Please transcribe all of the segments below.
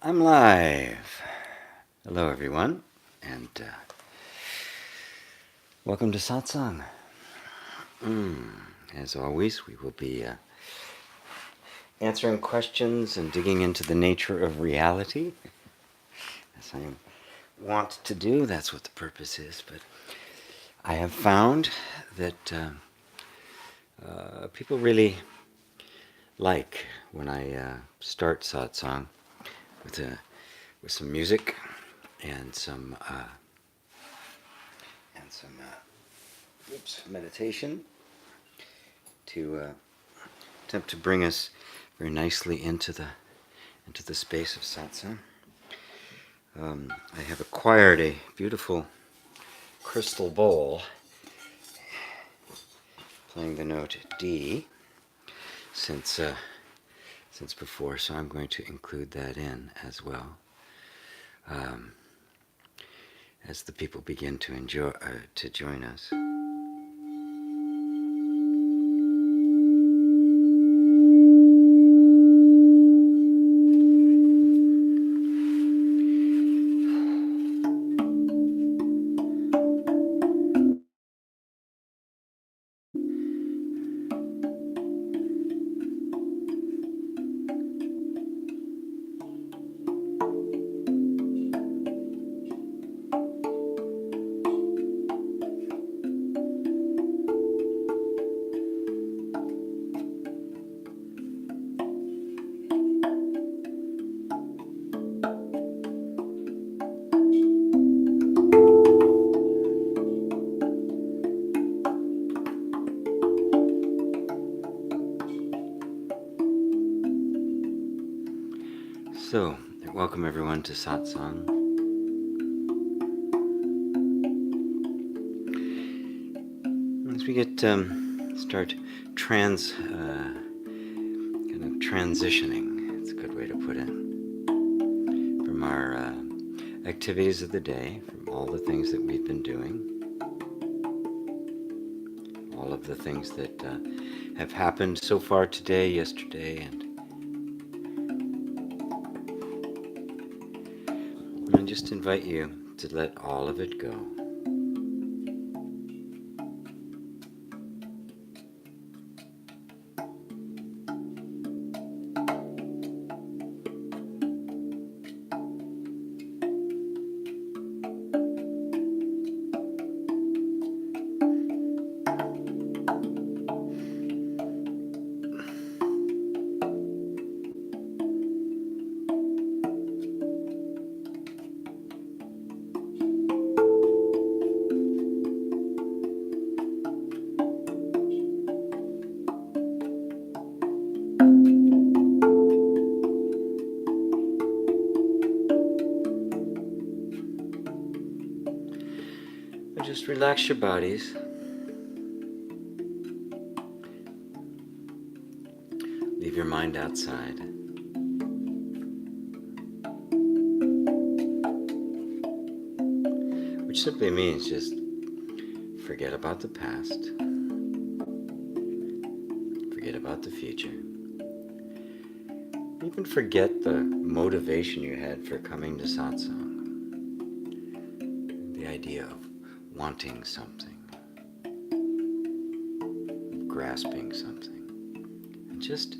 I'm live. Hello, everyone, and welcome to Satsang. As always, we will be answering questions and digging into the nature of reality, as I want to do. That's what the purpose is. But I have found that people really like when I start Satsang with some music and some meditation to attempt to bring us very nicely into the space of satsang. I have acquired a beautiful crystal bowl playing the note D since before, so I'm going to include that in as well as the people begin to enjoy to join us. So, welcome everyone to Satsang. As we get start transitioning, it's a good way to put it, from our activities of the day, from all the things that we've been doing, all of the things that have happened so far today, yesterday, and I just invite you to let all of it go. Just relax your bodies. Leave your mind outside. Which simply means just forget about the past. Forget about the future. Even forget the motivation you had for coming to satsang. The idea of wanting something, grasping something, and just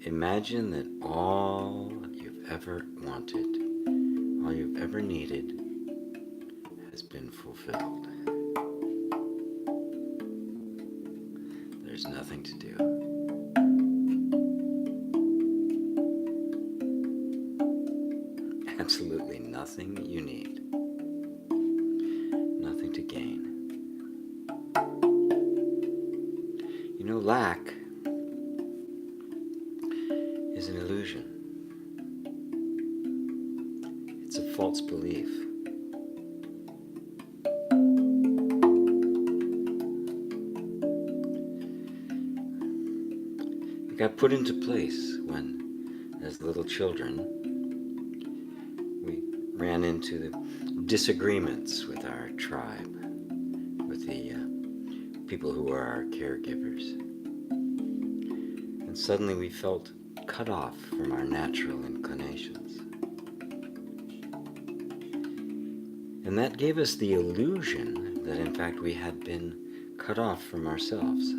imagine that all you've ever wanted, all you've ever needed, has been fulfilled. There's nothing to do. Absolutely nothing you need. Nothing to gain. You know, lack is an illusion. It's a false belief. It got put into place when, as little children, we ran into the disagreements with our tribe, with the people who are our caregivers. And suddenly we felt cut off from our natural inclinations. And that gave us the illusion that in fact we had been cut off from ourselves.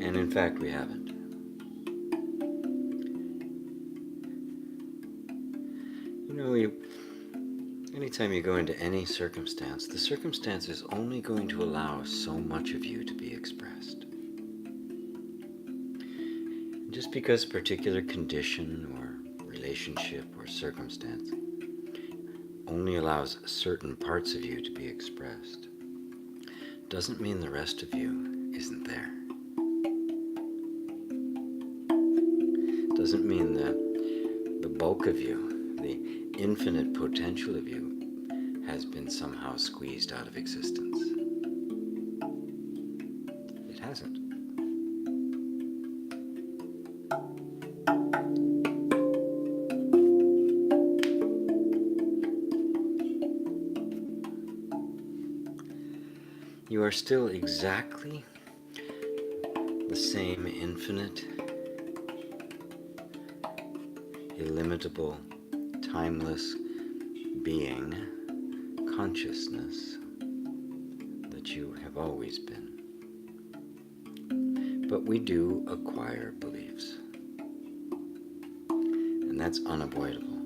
And in fact we haven't. You know, anytime you go into any circumstance, the circumstance is only going to allow so much of you to be expressed. And just because a particular condition or relationship or circumstance only allows certain parts of you to be expressed, doesn't mean the rest of you isn't there. Doesn't mean the bulk of you, the infinite potential of you, has been somehow squeezed out of existence. It hasn't. You are still exactly the same infinite, illimitable, timeless being, consciousness that you have always been. But we do acquire beliefs, and that's unavoidable.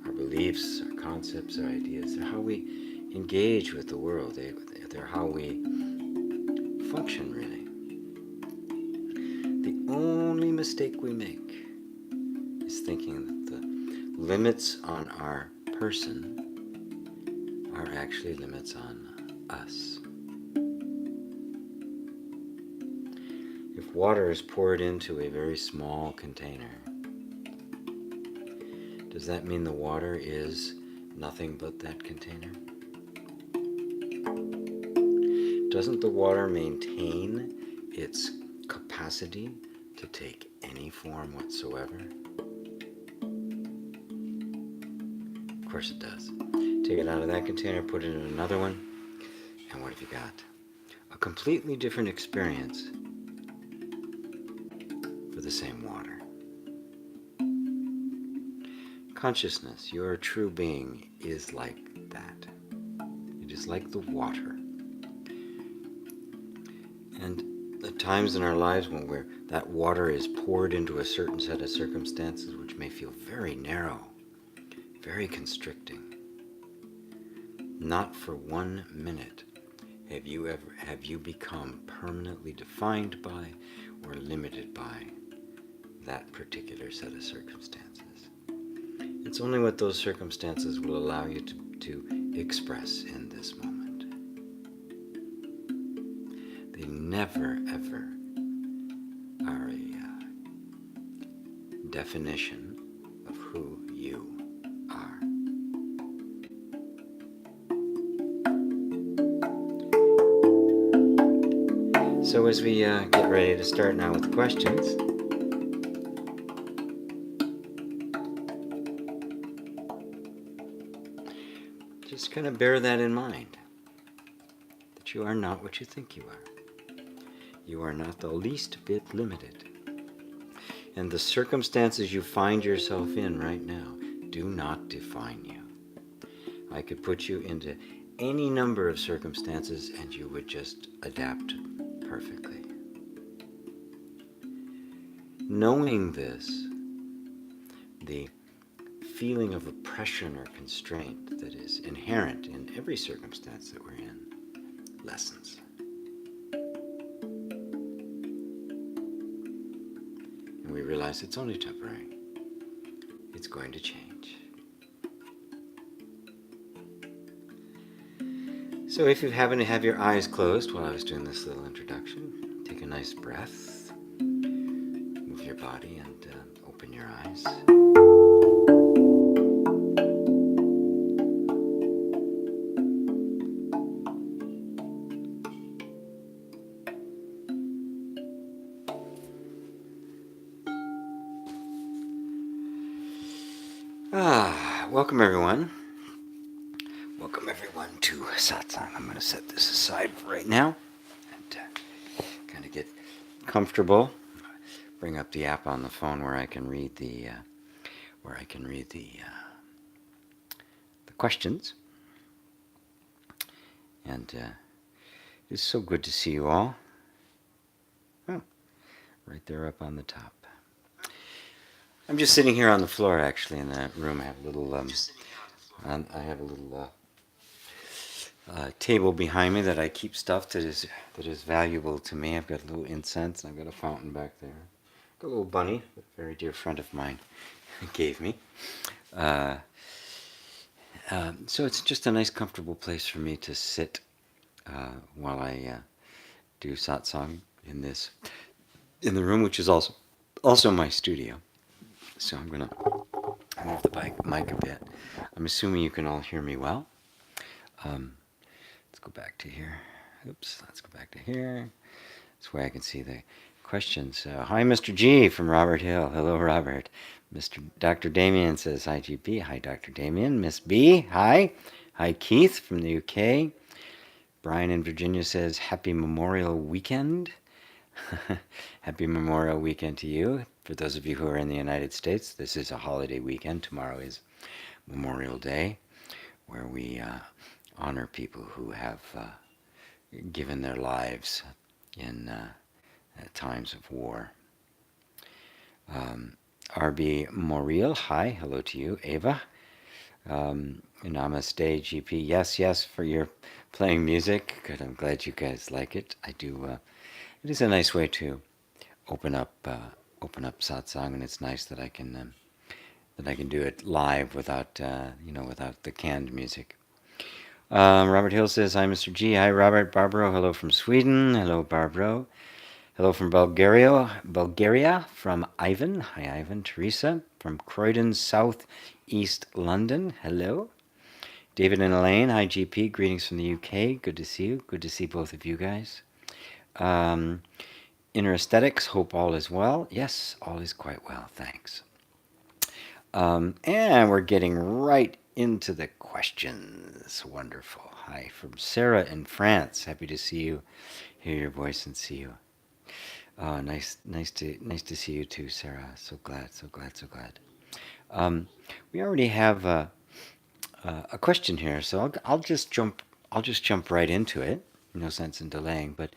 Our beliefs, our concepts, our ideas, they're how we engage with the world. They're how we function, really. The only mistake we make is thinking that the limits on our person are actually limits on us. If water is poured into a very small container, does that mean the water is nothing but that container? Doesn't the water maintain its capacity to take any form whatsoever? Of course it does. Take it out of that container, put it in another one, and what have you got? A completely different experience for the same water. Consciousness, your true being, is like that. It is like the water. And the times in our lives when that water is poured into a certain set of circumstances which may feel very narrow, very constricting, not for 1 minute have you become permanently defined by or limited by that particular set of circumstances. It's only what those circumstances will allow you to express in this moment. They never, ever are a definition of who you are. So as we get ready to start now with the questions, just kind of bear that in mind, that you are not what you think you are. You are not the least bit limited. And the circumstances you find yourself in right now do not define you. I could put you into any number of circumstances and you would just adapt perfectly. Knowing this, the feeling of oppression or constraint that is inherent in every circumstance that we're in lessens. And we realize it's only temporary. It's going to change. So if you happen to have your eyes closed while I was doing this little introduction, take a nice breath, move your body and open your eyes. Welcome everyone. Welcome everyone to Satsang. I'm going to set this aside for right now and and kind of get comfortable. Bring up the app on the phone where I can read the questions. And it's so good to see you all. Oh, right there up on the top. I'm just sitting here on the floor, actually, in that room. I have a little table behind me that I keep stuff that is valuable to me. I've got a little incense, and I've got a fountain back there. Got a little bunny, a very dear friend of mine gave me. So it's just a nice, comfortable place for me to sit while I do satsang in the room, which is also my studio. So I'm gonna move the mic a bit. I'm assuming you can all hear me well. Let's go back to here. Oops, let's go back to here. This way I can see the questions. Hi, Mr. G from Robert Hill. Hello, Robert. Dr. Damien says, hi, GP. Hi, Dr. Damien. Miss B, hi. Hi, Keith from the UK. Brian in Virginia says, happy Memorial Weekend. Happy Memorial Weekend to you. For those of you who are in the United States, this is a holiday weekend. Tomorrow is Memorial Day, where we honor people who have given their lives in times of war. RB Moriel, hi, hello to you. Ava, namaste, GP. Yes, for your playing music. Good, I'm glad you guys like it. I do. It is a nice way to open up satsang, and it's nice that I can do it live without without the canned music. Robert Hill says, hi, Mr. G. Hi, Robert. Barbaro, hello from Sweden. Hello, Barbaro. Hello from Bulgaria, from Ivan. Hi, Ivan. Teresa, from Croydon, South East London. Hello. David and Elaine, hi, GP. Greetings from the UK. Good to see you. Good to see both of you guys. Inner Aesthetics, hope all is well. Yes, all is quite well, thanks. And we're getting right into the questions. Wonderful. Hi, from Sarah in France. Happy to see you, hear your voice, and see you. Oh, nice to see you too, Sarah. So glad. We already have a question here, so I'll just jump right into it. No sense in delaying. But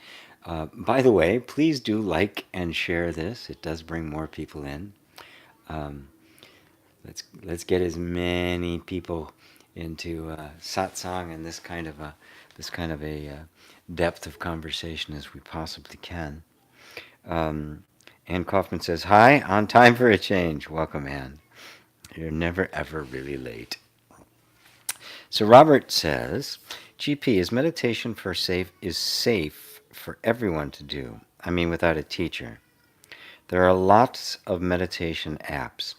by the way, please do like and share this. It does bring more people in. Let's get as many people into satsang and this kind of a depth of conversation as we possibly can. Ann Kaufman says, hi, on time for a change. Welcome, Ann. You're never, ever really late. So Robert says, GP, is meditation safe for everyone to do? I mean, without a teacher. There are lots of meditation apps.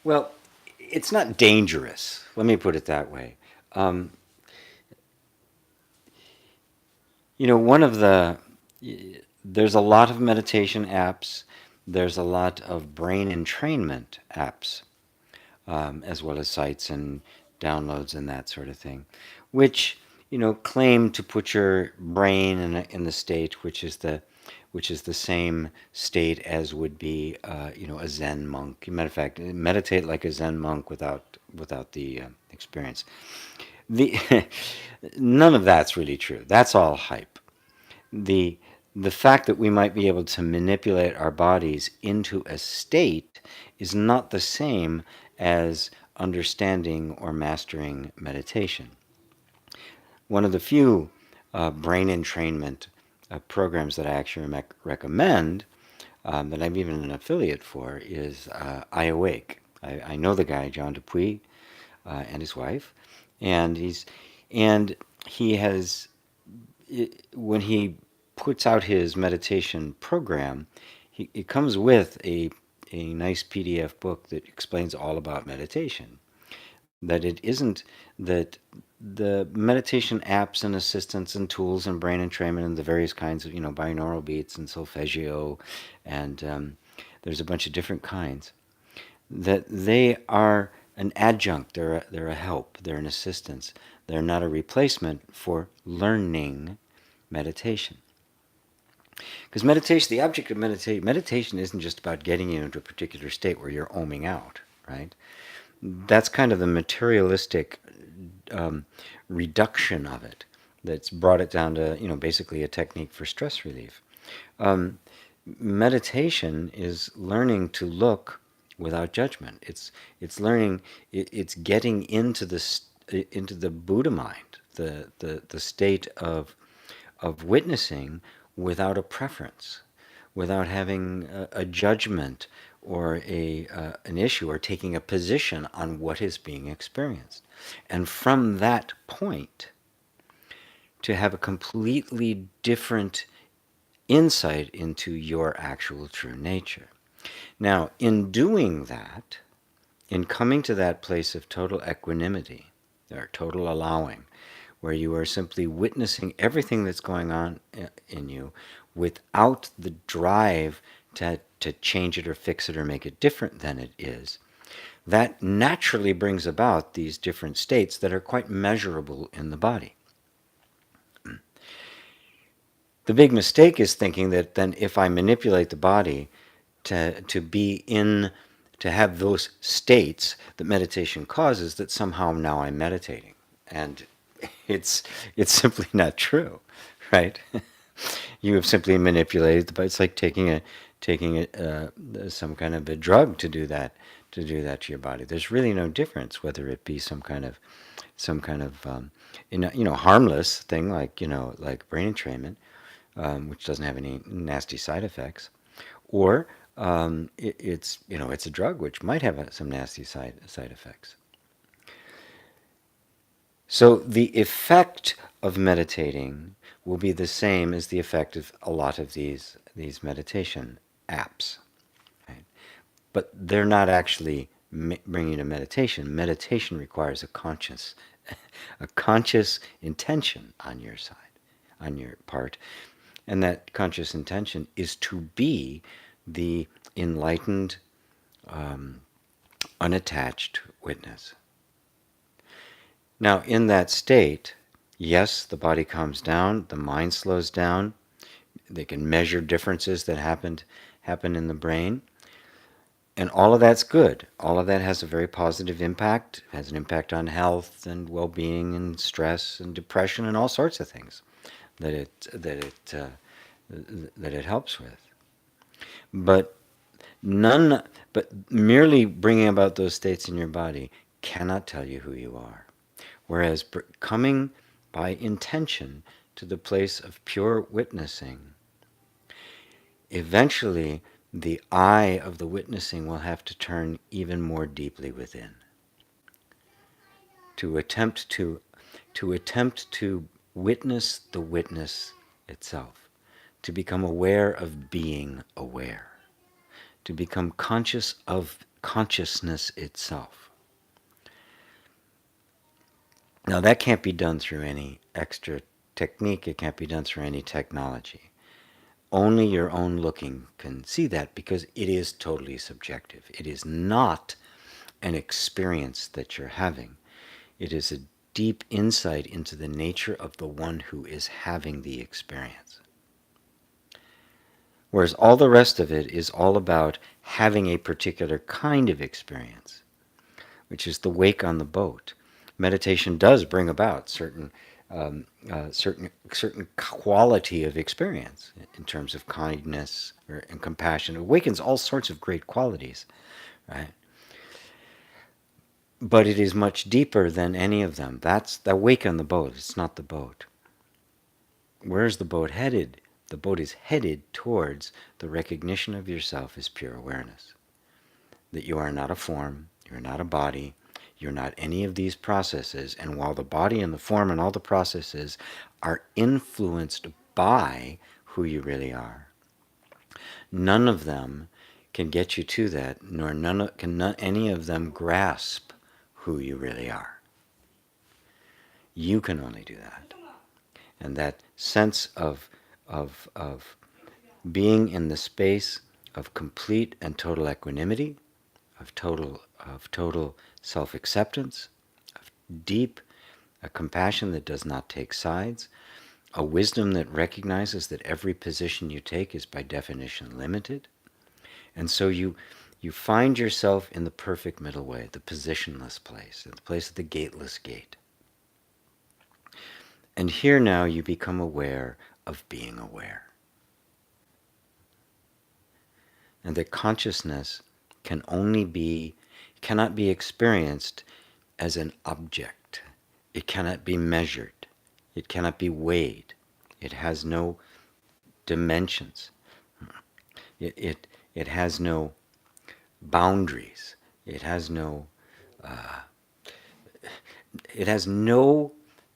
Well, it's not dangerous. Let me put it that way. There's a lot of meditation apps. There's a lot of brain entrainment apps, as well as sites and downloads and that sort of thing, which claim to put your brain in the state which is the same state as would be a Zen monk. Matter of fact, meditate like a Zen monk without the experience. None of that's really true. That's all hype. The fact that we might be able to manipulate our bodies into a state is not the same as understanding or mastering meditation. One of the few brain entrainment programs that I actually recommend, that I'm even an affiliate for, is I Awake. I know the guy, John Dupuy, and his wife, and he has, when he puts out his meditation program, it comes with a nice PDF book that explains all about meditation. That it isn't that the meditation apps and assistants and tools and brain entrainment and the various kinds of binaural beats and solfeggio and there's a bunch of different kinds, that they are an adjunct, they're a help, they're an assistance. They're not a replacement for learning meditation. Because meditation, the object of meditation isn't just about getting you into a particular state where you're oming out, right? That's kind of the materialistic reduction of it that's brought it down to, basically a technique for stress relief. Meditation is learning to look without judgment. It's learning. It's getting into the Buddha mind, the state of witnessing without a preference, without having a judgment or an issue or taking a position on what is being experienced. And from that point, to have a completely different insight into your actual true nature. Now, in doing that, in coming to that place of total equanimity, or total allowing, where you are simply witnessing everything that's going on in you without the drive to change it or fix it or make it different than it is, that naturally brings about these different states that are quite measurable in the body. The big mistake is thinking that then if I manipulate the body to be in, to have those states that meditation causes, that somehow now I'm meditating. And it's simply not true, right? You have simply manipulated the body. It's like taking some kind of a drug to do that to your body. There's really no difference whether it be some kind of harmless thing like brain entrainment, which doesn't have any nasty side effects, or it's a drug which might have some nasty side effects. So the effect of meditating will be the same as the effect of a lot of these meditation apps, right? But they're not actually bringing you to meditation. Meditation requires a conscious intention on your side, on your part, and that conscious intention is to be the enlightened, unattached witness. Now, in that state, yes, the body calms down, the mind slows down. They can measure differences that happen in the brain. And all of that's good. All of that has a very positive impact. It has an impact on health and well-being and stress and depression and all sorts of things that it helps with. But merely bringing about those states in your body cannot tell you who you are. Whereas coming by intention to the place of pure witnessing, eventually the eye of the witnessing will have to turn even more deeply within. To attempt to witness the witness itself. To become aware of being aware. To become conscious of consciousness itself. Now that can't be done through any extra technique. It can't be done through any technology. Only your own looking can see that, because it is totally subjective. It is not an experience that you're having. It is a deep insight into the nature of the one who is having the experience. Whereas all the rest of it is all about having a particular kind of experience, which is the wake on the boat. Meditation does bring about certain quality of experience in terms of kindness and compassion. It awakens all sorts of great qualities, right? But it is much deeper than any of them. That's the wake on the boat. It's not the boat. Where's the boat headed? The boat is headed towards the recognition of yourself as pure awareness. That you are not a form, you're not a body, you're not any of these processes. And while the body and the form and all the processes are influenced by who you really are, none of them can get you to that, nor can any of them grasp who you really are. You can only do that. And that sense of being in the space of complete and total equanimity, of total self-acceptance, of deep compassion that does not take sides, a wisdom that recognizes that every position you take is by definition limited. And so you find yourself in the perfect middle way, the positionless place, the place of the gateless gate. And here now you become aware of being aware. And that consciousness cannot be experienced as an object. It cannot be measured. It cannot be weighed. It has no dimensions. It has no boundaries. It has no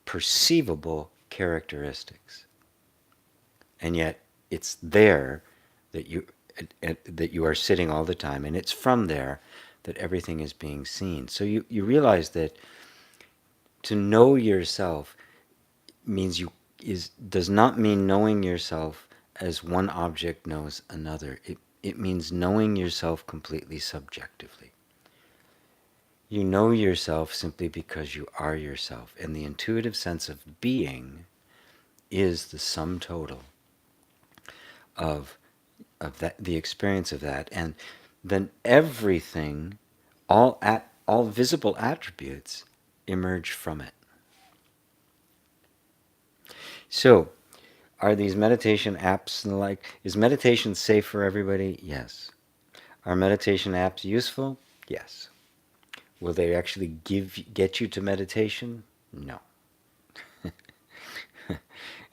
perceivable characteristics. And yet it's there that you are sitting all the time, and it's from there that everything is being seen. So you realize that to know yourself does not mean knowing yourself as one object knows another. It means knowing yourself completely subjectively. You know yourself simply because you are yourself, and the intuitive sense of being is the sum total of the experience of that, and then everything, all visible attributes, emerge from it. So, are these meditation apps and the like? Is meditation safe for everybody? Yes. Are meditation apps useful? Yes. Will they actually get you to meditation? No.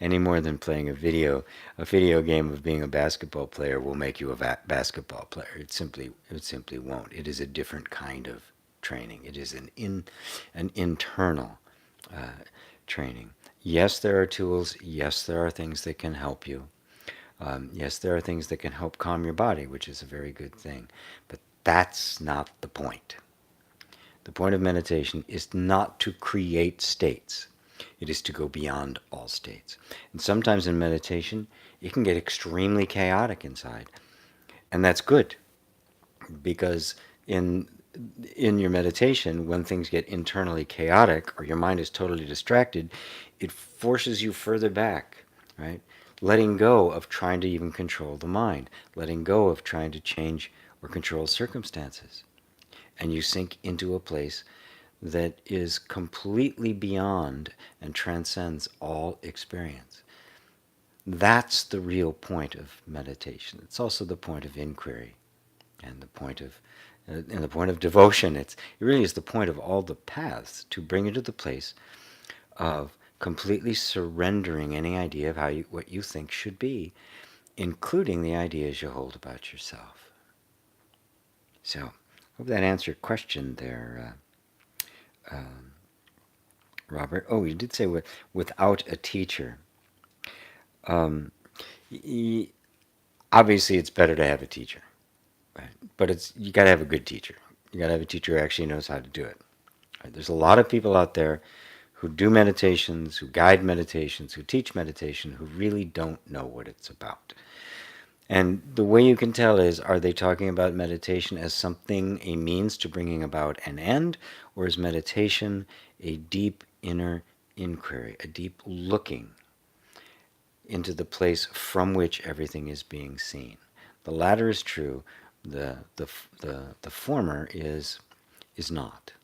Any more than playing a video game of being a basketball player will make you a basketball player. It simply won't. It is a different kind of training. It is an internal training. Yes, there are tools. Yes, there are things that can help you. Yes, there are things that can help calm your body, which is a very good thing. But that's not the point. The point of meditation is not to create states. It is to go beyond all states. And sometimes in meditation, it can get extremely chaotic inside. And that's good, because in your meditation, when things get internally chaotic or your mind is totally distracted, it forces you further back, right? Letting go of trying to even control the mind, letting go of trying to change or control circumstances. And you sink into a place that is completely beyond and transcends all experience. That's the real point of meditation. It's also the point of inquiry and the point of devotion. It really is the point of all the paths, to bring you to the place of completely surrendering any idea of what you think should be, including the ideas you hold about yourself. So, I hope that answered your question there, Robert. Oh, you did say without a teacher. Obviously, it's better to have a teacher, right? But you got to have a good teacher. You got to have a teacher who actually knows how to do it. Right? There's a lot of people out there who do meditations, who guide meditations, who teach meditation, who really don't know what it's about. And the way you can tell is, are they talking about meditation as something, a means to bringing about an end, or is meditation a deep inner inquiry, a deep looking into the place from which everything is being seen? The latter is true. The former is not.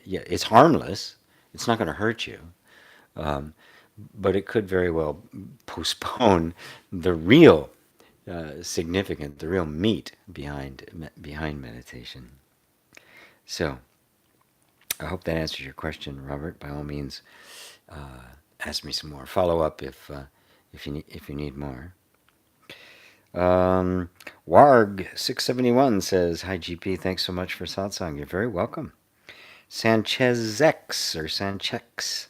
Yeah, it's harmless. It's not going to hurt you. But it could very well postpone the real significant, the real meat behind meditation. So, I hope that answers your question, Robert. By all means, ask me some more. Follow up if you need more. Warg671 says, "Hi GP, thanks so much for satsang. You're very welcome." Sanchezx or Sanchex.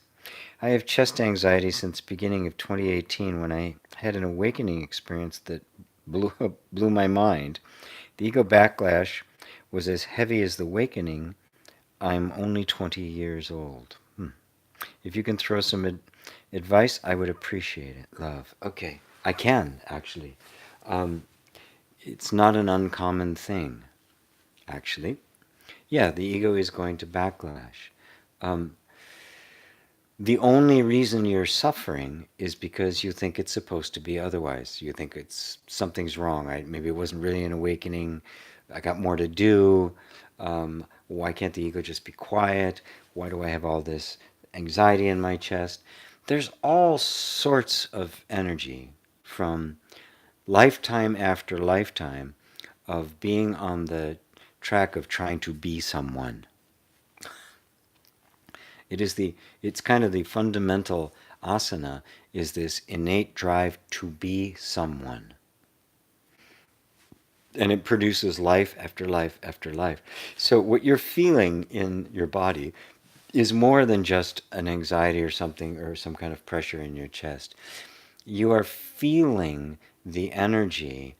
"I have chest anxiety since beginning of 2018, when I had an awakening experience that blew my mind. The ego backlash was as heavy as the awakening. I'm only 20 years old. If you can throw some advice, I would appreciate it. Love." Okay, I can, actually. It's not an uncommon thing, actually. Yeah, the ego is going to backlash. The only reason you're suffering is because you think it's supposed to be otherwise. You think something's wrong. Maybe it wasn't really an awakening. I got more to do. Why can't the ego just be quiet? Why do I have all this anxiety in my chest? There's all sorts of energy from lifetime after lifetime of being on the track of trying to be someone. It's kind of the fundamental asana is this innate drive to be someone. And it produces life after life after life. So what you're feeling in your body is more than just an anxiety or something or some kind of pressure in your chest. You are feeling the energy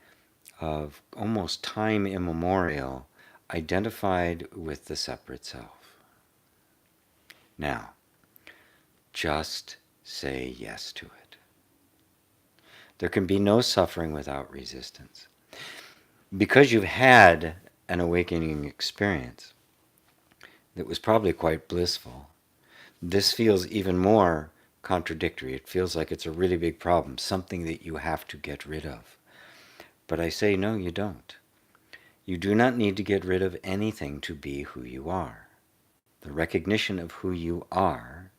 of almost time immemorial identified with the separate self. Now, just say yes to it. There can be no suffering without resistance. Because you've had an awakening experience that was probably quite blissful, this feels even more contradictory. It feels like it's a really big problem, something that you have to get rid of. But I say, no, you don't. You do not need to get rid of anything to be who you are. The recognition of who you are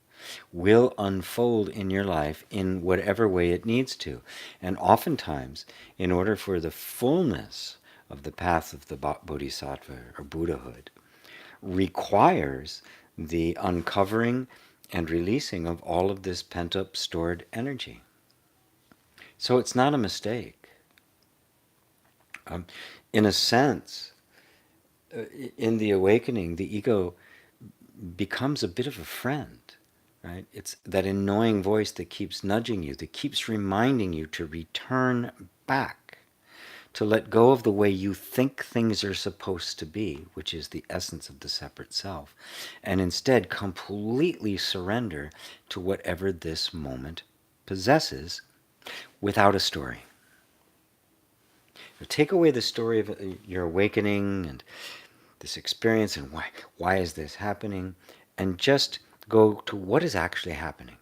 will unfold in your life in whatever way it needs to. And oftentimes, in order for the fullness of the path of the Bodhisattva or Buddhahood, requires the uncovering and releasing of all of this pent-up stored energy. So it's not a mistake. In a sense, in the awakening, the ego becomes a bit of a friend. Right? It's that annoying voice that keeps nudging you, that keeps reminding you to return back, to let go of the way you think things are supposed to be, which is the essence of the separate self, and instead completely surrender to whatever this moment possesses without a story. Take away the story of your awakening and this experience and why is this happening, and just go to what is actually happening.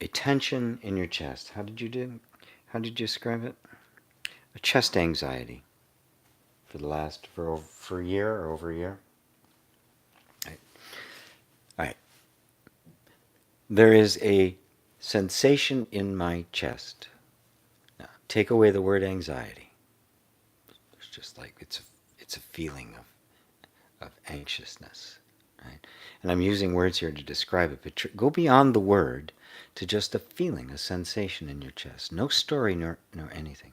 A tension in your chest. How did you describe it? A chest anxiety for a year or over a year. Right. All right. There is a sensation in my chest. Now, take away the word anxiety. It's just like it's a feeling of anxiousness. Right? And I'm using words here to describe it, but go beyond the word to just a feeling, a sensation in your chest. No story nor anything.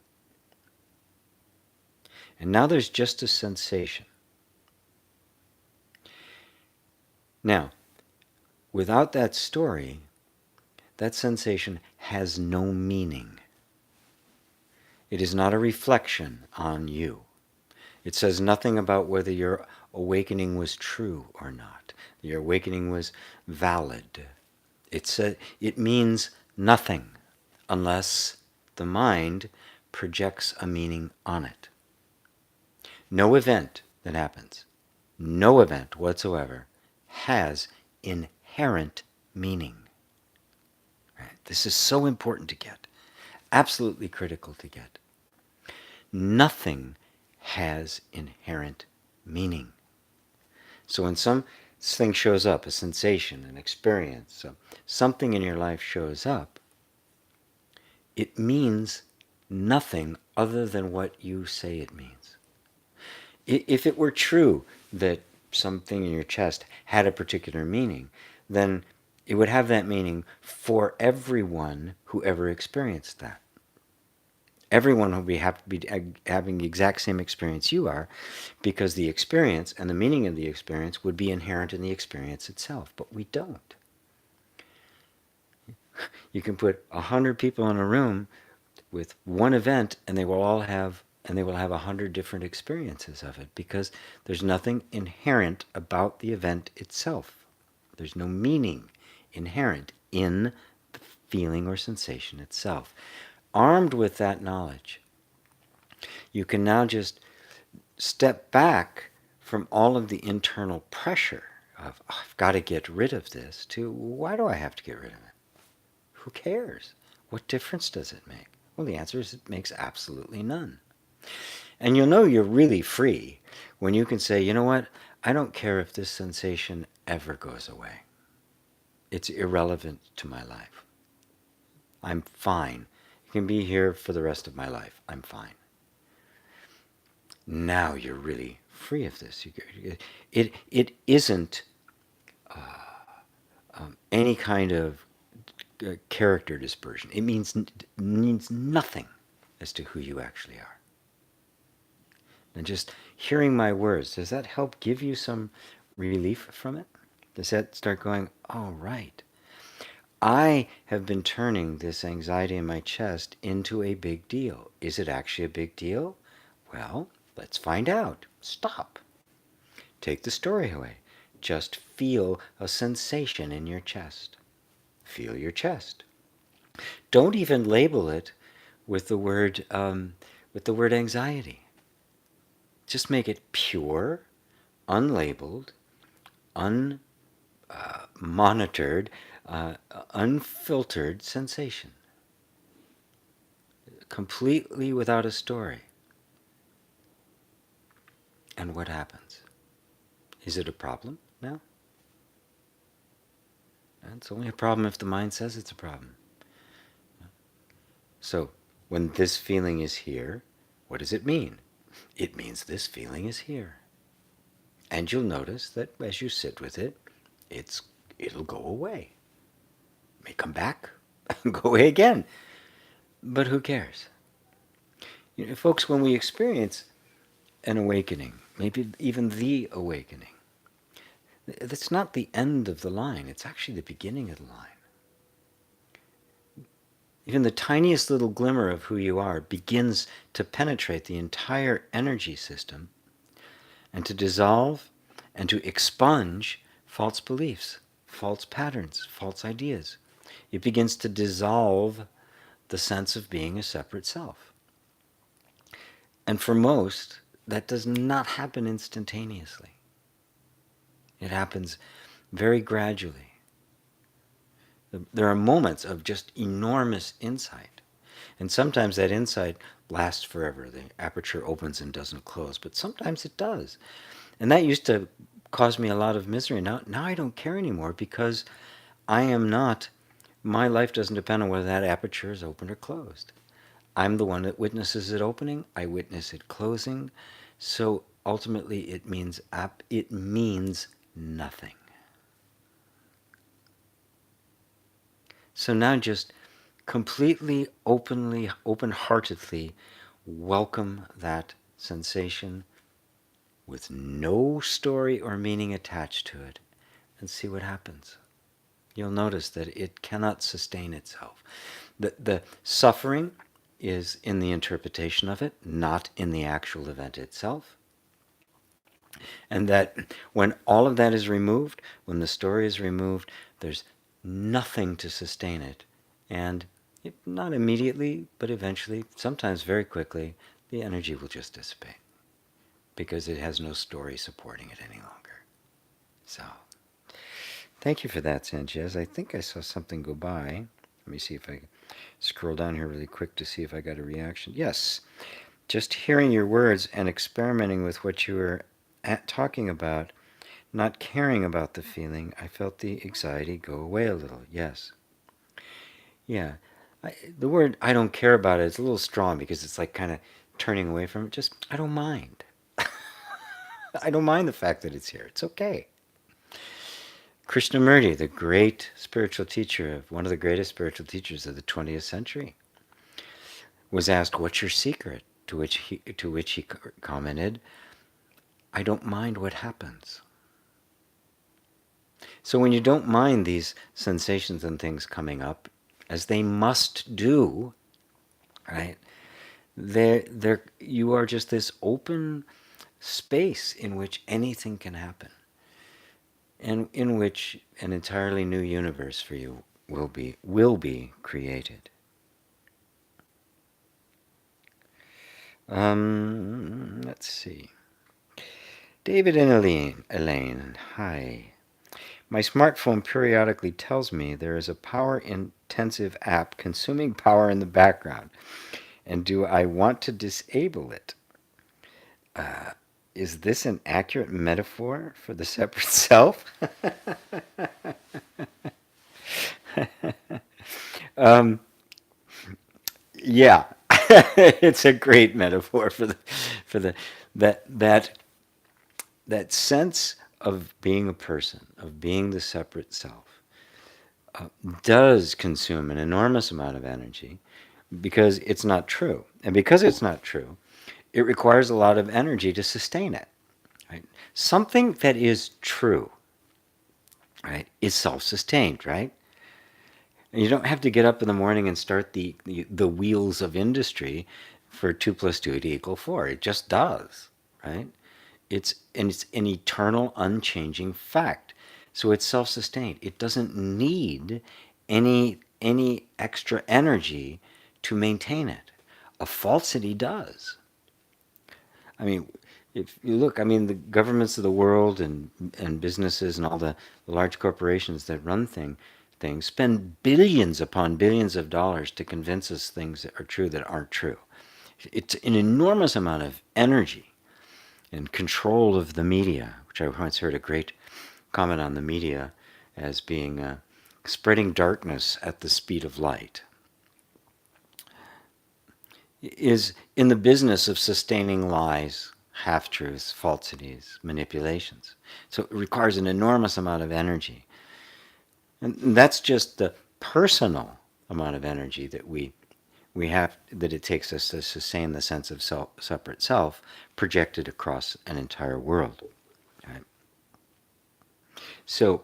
And now there's just a sensation. Now, without that story, that sensation has no meaning. It is not a reflection on you. It says nothing about whether your awakening was true or not. Your awakening was valid. It means nothing unless the mind projects a meaning on it. No event that happens, no event whatsoever, has inherent meaning. Right? This is so important to get, absolutely critical to get. Nothing has inherent meaning. So when something shows up, a sensation, an experience, something in your life shows up, it means nothing other than what you say it means. If it were true that something in your chest had a particular meaning, then it would have that meaning for everyone who ever experienced that. Everyone would have to be having the exact same experience you are, because the experience and the meaning of the experience would be inherent in the experience itself. But we don't. You can put 100 people in a room with one event, and they will have 100 different experiences of it, because there's nothing inherent about the event itself. There's no meaning inherent in the feeling or sensation itself. Armed with that knowledge, you can now just step back from all of the internal pressure of, "Oh, I've got to get rid of this," to, why do I have to get rid of it? Who cares? What difference does it make? Well, the answer is it makes absolutely none. And you'll know you're really free when you can say, you know what, I don't care if this sensation ever goes away. It's irrelevant to my life. I'm fine. You can be here for the rest of my life. I'm fine. Now you're really free of this. It isn't any kind of character dispersion. It means nothing as to who you actually are. And just hearing my words, does that help give you some relief from it? Does that start going, oh, right. I have been turning this anxiety in my chest into a big deal. Is it actually a big deal? Well, let's find out. Stop. Take the story away. Just feel a sensation in your chest. Feel your chest. Don't even label it with the word anxiety. Just make it pure, unlabeled, unmonitored, unfiltered sensation. Completely without a story. And what happens? Is it a problem now? It's only a problem if the mind says it's a problem. So, when this feeling is here, what does it mean? It means this feeling is here. And you'll notice that as you sit with it, it'll go away. It may come back, go away again. But who cares? You know, folks, when we experience an awakening, maybe even the awakening, that's not the end of the line. It's actually the beginning of the line. Even the tiniest little glimmer of who you are begins to penetrate the entire energy system and to dissolve and to expunge false beliefs, false patterns, false ideas. It begins to dissolve the sense of being a separate self. And for most, that does not happen instantaneously. It happens very gradually. There are moments of just enormous insight. And sometimes that insight lasts forever. The aperture opens and doesn't close. But sometimes it does. And that used to cause me a lot of misery. Now I don't care anymore because I am not, my life doesn't depend on whether that aperture is open or closed. I'm the one that witnesses it opening. I witness it closing. So ultimately it means nothing. So now just completely, openly, open-heartedly welcome that sensation with no story or meaning attached to it and see what happens. You'll notice that it cannot sustain itself. The suffering is in the interpretation of it, not in the actual event itself. And that when all of that is removed, when the story is removed, there's nothing to sustain it. And not immediately, but eventually, sometimes very quickly, the energy will just dissipate because it has no story supporting it any longer. So, thank you for that, Sanchez. I think I saw something go by. Let me see if I can scroll down here really quick to see if I got a reaction. Yes, just hearing your words and experimenting with what you were talking about, not caring about the feeling, I felt the anxiety go away a little. Yes. Yeah. The word I don't care about it is a little strong because it's like kind of turning away from it. Just, I don't mind. I don't mind the fact that it's here. It's okay. Krishnamurti, the great spiritual teacher, one of the greatest spiritual teachers of the 20th century, was asked, "What's your secret?" To which he commented, "I don't mind what happens." So when you don't mind these sensations and things coming up, as they must do, right? You are just this open space in which anything can happen, and in which an entirely new universe for you will be created. Let's see. David and Elaine, hi. My smartphone periodically tells me there is a power-intensive app consuming power in the background. And do I want to disable it? Is this an accurate metaphor for the separate self? Yeah, it's a great metaphor for the that sense of being a person, of being the separate self, does consume an enormous amount of energy because it's not true, and because it's not true, it requires a lot of energy to sustain it. Right? Something that is true, right, is self-sustained, right? And you don't have to get up in the morning and start the wheels of industry for 2 plus 2 to equal 4. It just does, right? It's an eternal, unchanging fact. So it's self-sustained. It doesn't need any extra energy to maintain it. A falsity does. I mean, if you look, I mean, the governments of the world and businesses and all the large corporations that run things spend billions upon billions of dollars to convince us things that are true that aren't true. It's an enormous amount of energy and control of the media, which I once heard a great comment on the media as being spreading darkness at the speed of light, is in the business of sustaining lies, half-truths, falsities, manipulations. So it requires an enormous amount of energy. And that's just the personal amount of energy that we have, that it takes us to sustain the sense of separate self projected across an entire world. Right? So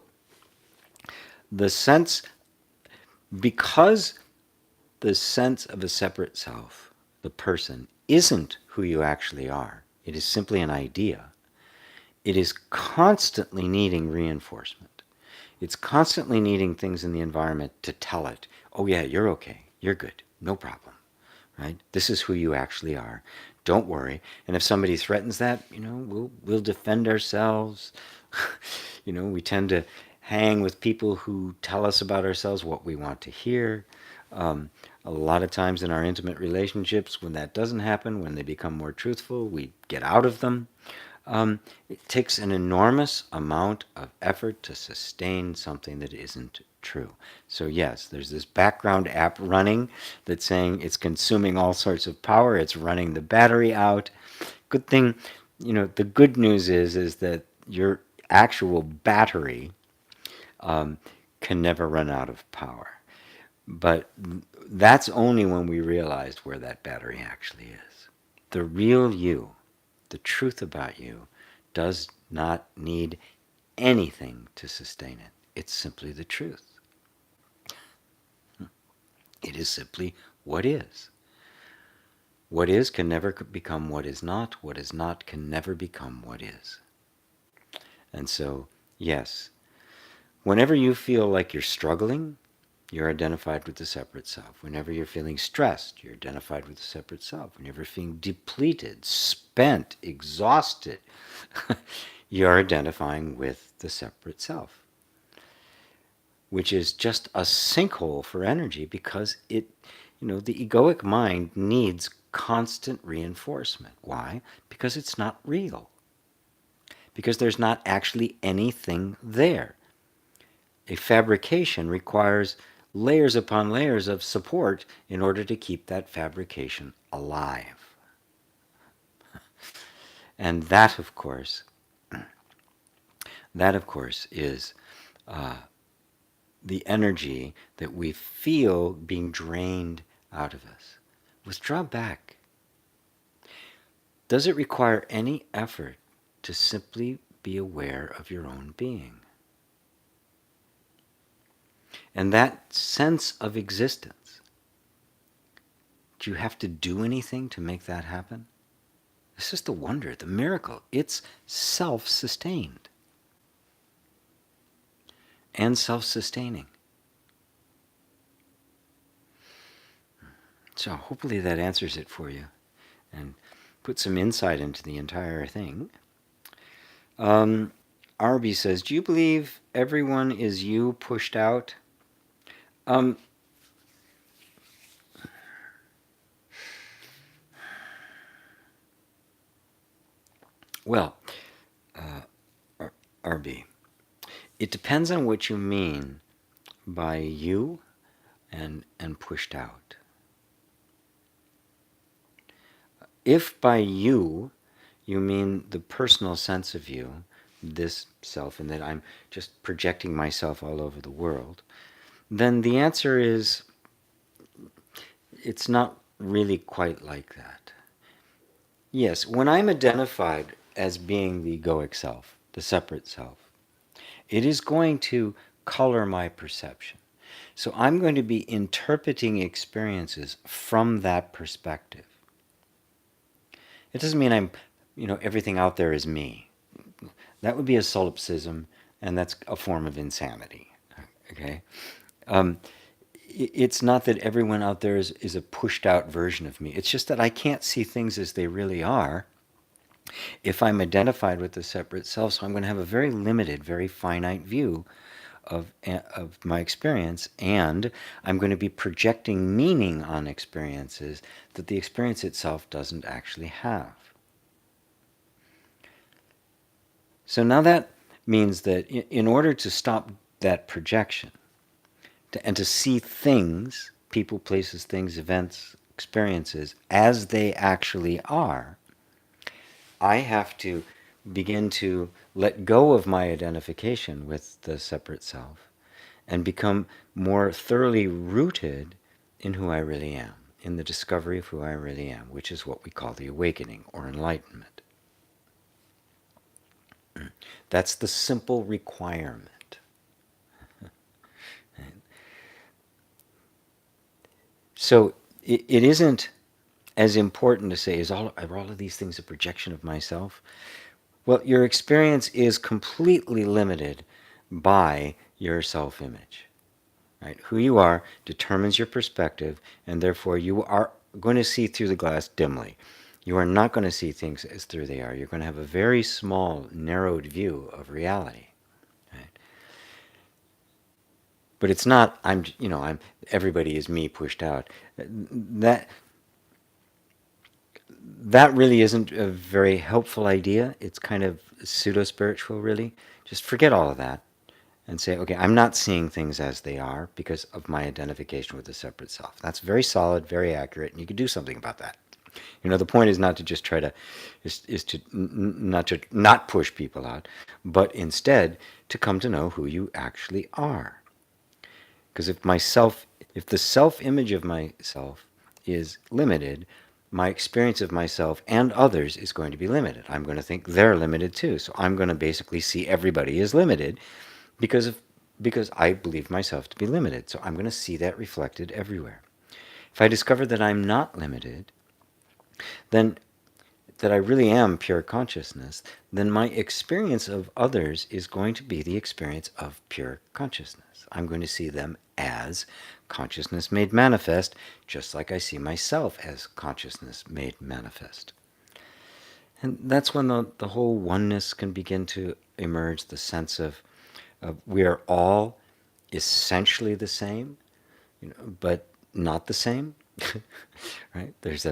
the sense, because the sense of a separate self, the person, isn't who you actually are, it is simply an idea, it is constantly needing reinforcement. It's constantly needing things in the environment to tell it, oh yeah, you're okay, you're good, no problem. Right? This is who you actually are. Don't worry. And if somebody threatens that, we'll defend ourselves. We tend to hang with people who tell us about ourselves what we want to hear. A lot of times in our intimate relationships, when that doesn't happen, when they become more truthful, we get out of them. It takes an enormous amount of effort to sustain something that isn't true. So yes, there's this background app running that's saying it's consuming all sorts of power, it's running the battery out. Good thing, the good news is that your actual battery can never run out of power. But that's only when we realized where that battery actually is. The real you, the truth about you, does not need anything to sustain it. It's simply the truth. It is simply what is. What is can never become what is not. What is not can never become what is. And so, yes, whenever you feel like you're struggling, you're identified with the separate self. Whenever you're feeling stressed, you're identified with the separate self. Whenever you're feeling depleted, spent, exhausted, you're identifying with the separate self, which is just a sinkhole for energy because the egoic mind needs constant reinforcement. Why? Because it's not real. Because there's not actually anything there. A fabrication requires layers upon layers of support in order to keep that fabrication alive. And that, of course, is the energy that we feel being drained out of us. Withdraw back. Does it require any effort to simply be aware of your own being? And that sense of existence, do you have to do anything to make that happen? It's just the wonder, the miracle. It's self-sustained and self-sustaining. So hopefully that answers it for you and put some insight into the entire thing. Arby says, do you believe everyone is you pushed out? Um, well, Arby, it depends on what you mean by you and pushed out. If by you mean the personal sense of you, this self, and that I'm just projecting myself all over the world, then the answer is it's not really quite like that. Yes, when I'm identified as being the egoic self, the separate self, it is going to color my perception. So I'm going to be interpreting experiences from that perspective. It doesn't mean everything out there is me. That would be a solipsism, and that's a form of insanity. Okay? It's not that everyone out there is a pushed out version of me. It's just that I can't see things as they really are if I'm identified with the separate self. So I'm going to have a very limited, very finite view of my experience, and I'm going to be projecting meaning on experiences that the experience itself doesn't actually have. So now that means that in order to stop that projection, and to see things, people, places, things, events, experiences, as they actually are, I have to begin to let go of my identification with the separate self and become more thoroughly rooted in who I really am, in the discovery of who I really am, which is what we call the awakening or enlightenment. That's the simple requirement. So it isn't as important to say, are all of these things a projection of myself? Well, your experience is completely limited by your self-image. Right? Who you are determines your perspective, and therefore you are going to see through the glass dimly. You are not going to see things as through they are. You're going to have a very small, narrowed view of reality. Right? But it's not, everybody is me pushed out. That really isn't a very helpful idea. It's kind of pseudo-spiritual, really. Just forget all of that and say, okay, I'm not seeing things as they are because of my identification with the separate self. That's very solid, very accurate, and you can do something about that. The point is not to just try to, is to not push people out, but instead to come to know who you actually are. Because if the self-image of myself is limited, my experience of myself and others is going to be limited. I'm going to think they're limited too. So I'm going to basically see everybody as limited because I believe myself to be limited. So I'm going to see that reflected everywhere. If I discover that I'm not limited, then that I really am pure consciousness, then my experience of others is going to be the experience of pure consciousness. I'm going to see them as consciousness made manifest, just like I see myself as consciousness made manifest. And that's when the whole oneness can begin to emerge, the sense of we are all essentially the same, but not the same. Right? There's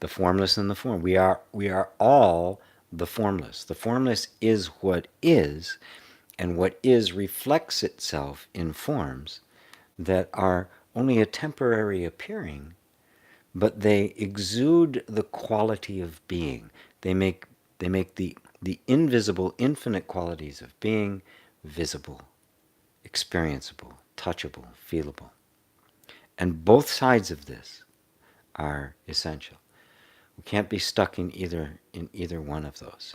the formless and the form. We are all the formless. The formless is what is, and what is reflects itself in forms that are only a temporary appearing, but they exude the quality of being. They make the invisible, infinite qualities of being visible, experienceable, touchable, feelable. And both sides of this are essential. We can't be stuck in either one of those.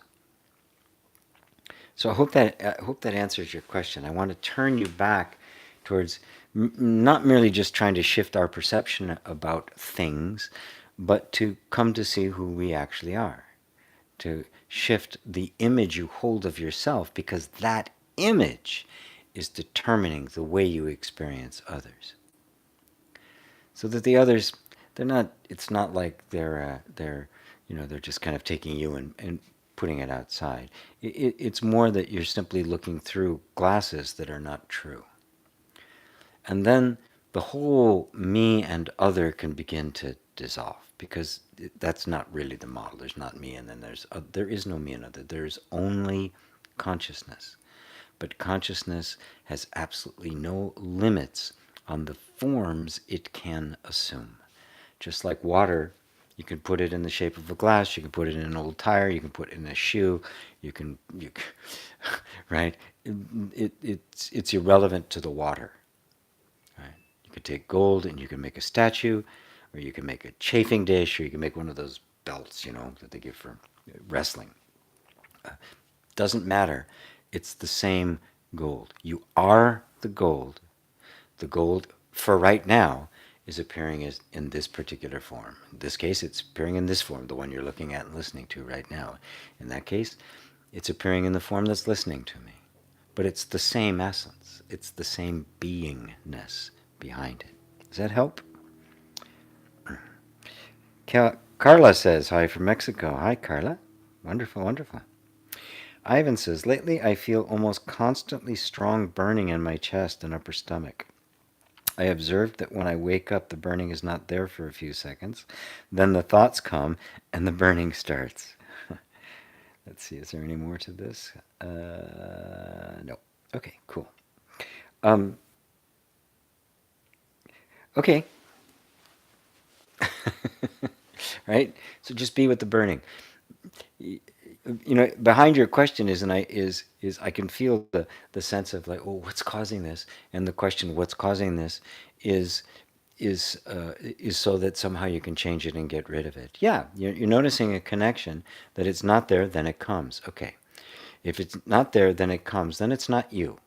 So I hope that answers your question. I want to turn you back towards not merely just trying to shift our perception about things, but to come to see who we actually are. To shift the image you hold of yourself, because that image is determining the way you experience others. So that the others, it's not like they're just kind of taking you and putting it outside. It's more that you're simply looking through glasses that are not true. And then the whole me and other can begin to dissolve, because that's not really the model. There's not me and then there is no me and other. There's only consciousness. But consciousness has absolutely no limits on the forms it can assume. Just like water, you can put it in the shape of a glass, you can put it in an old tire, you can put it in a shoe, right? It's irrelevant to the water. Right? You could take gold and you can make a statue, or you can make a chafing dish, or you can make one of those belts, that they give for wrestling. Doesn't matter. It's the same gold. You are the gold. The gold, for right now, is appearing as in this particular form. In this case, it's appearing in this form, the one you're looking at and listening to right now. In that case, it's appearing in the form that's listening to me. But it's the same essence. It's the same beingness behind it. Does that help? Carla says, hi from Mexico. Hi, Carla. Wonderful, wonderful. Ivan says, lately I feel almost constantly strong burning in my chest and upper stomach. I observed that when I wake up, the burning is not there for a few seconds. Then the thoughts come and the burning starts. Let's see, is there any more to this? No. Okay, cool. Okay. Right? So just be with the burning. Behind your question is I can feel the sense of like, oh, what's causing this? And the question, what's causing this, is so that somehow you can change it and get rid of it. Yeah, you're noticing a connection, that it's not there, then it comes. Okay. If it's not there, then it comes. Then it's not you.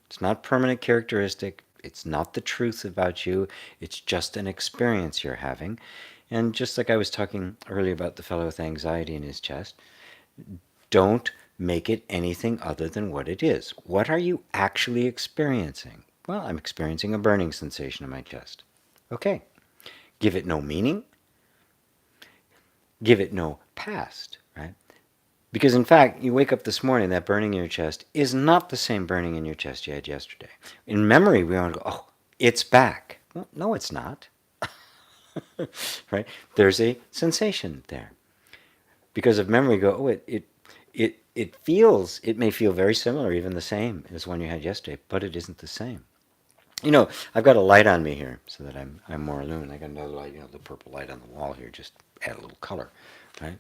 It's not permanent characteristic. It's not the truth about you. It's just an experience you're having. And just like I was talking earlier about the fellow with anxiety in his chest, don't make it anything other than what it is. What are you actually experiencing? Well, I'm experiencing a burning sensation in my chest. Okay. Give it no meaning. Give it no past, right? Because in fact, you wake up this morning, that burning in your chest is not the same burning in your chest you had yesterday. In memory, we want to go, oh, it's back. Well, no, it's not. Right? There's a sensation there. Because of memory, go, oh, it may feel very similar, even the same as one you had yesterday, but it isn't the same. I've got a light on me here so that I'm more illuminated. I got another light, the purple light on the wall here, just add a little color, right?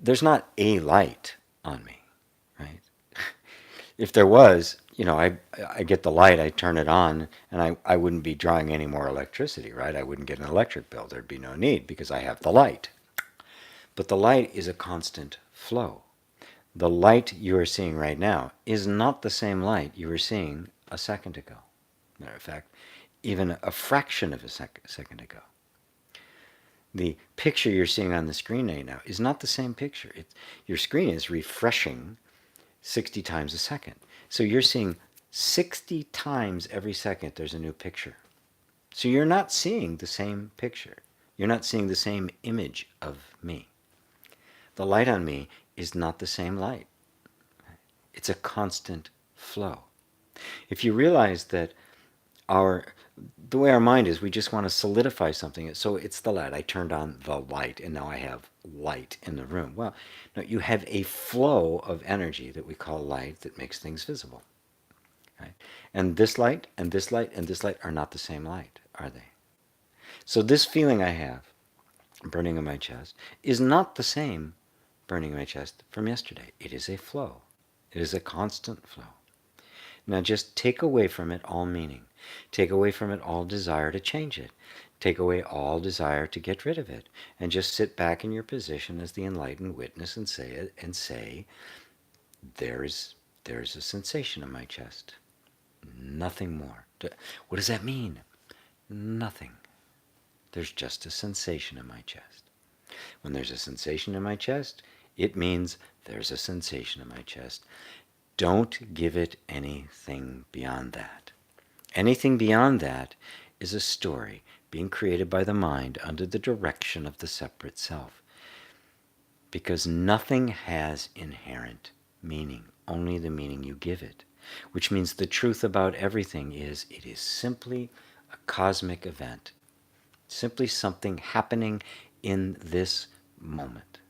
There's not a light on me, right? If there was, I get the light, I turn it on, and I wouldn't be drawing any more electricity, right? I wouldn't get an electric bill. There'd be no need because I have the light. But the light is a constant flow. The light you are seeing right now is not the same light you were seeing a second ago. Matter of fact, even a fraction of a second ago. The picture you're seeing on the screen right now is not the same picture. Your screen is refreshing 60 times a second. So you're seeing 60 times every second there's a new picture. So you're not seeing the same picture. You're not seeing the same image of me. The light on me is not the same light. It's a constant flow. If you realize that the way our mind is, we just want to solidify something. So it's the light. I turned on the light, and now I have light in the room. Well, no, you have a flow of energy that we call light that makes things visible. Right? And this light, and this light, and this light are not the same light, are they? So this feeling I have, burning in my chest, is not the same burning in my chest from yesterday. It is a flow. It is a constant flow. Now just take away from it all meaning. Take away from it all desire to change it. Take away all desire to get rid of it. And just sit back in your position as the enlightened witness and say, there's a sensation in my chest. Nothing more. What does that mean? Nothing. There's just a sensation in my chest. When there's a sensation in my chest, it means there's a sensation in my chest. Don't give it anything beyond that. Anything beyond that is a story being created by the mind under the direction of the separate self. because nothing has inherent meaning, only the meaning you give it. Which means the truth about everything is it is simply a cosmic event, simply something happening in this moment.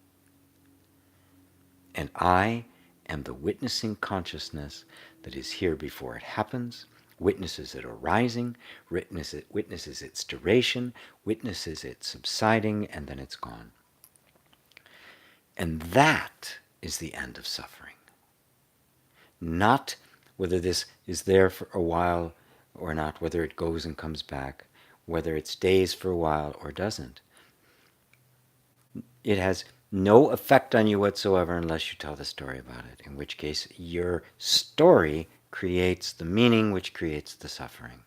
And I am the witnessing consciousness that is here before it happens, witnesses it arising, witnesses its duration, witnesses it subsiding, and then it's gone. And that is the end of suffering. Not whether this is there for a while or not, whether it goes and comes back, whether it stays for a while or doesn't. It has no effect on you whatsoever unless you tell the story about it, in which case your story creates the meaning which creates the suffering.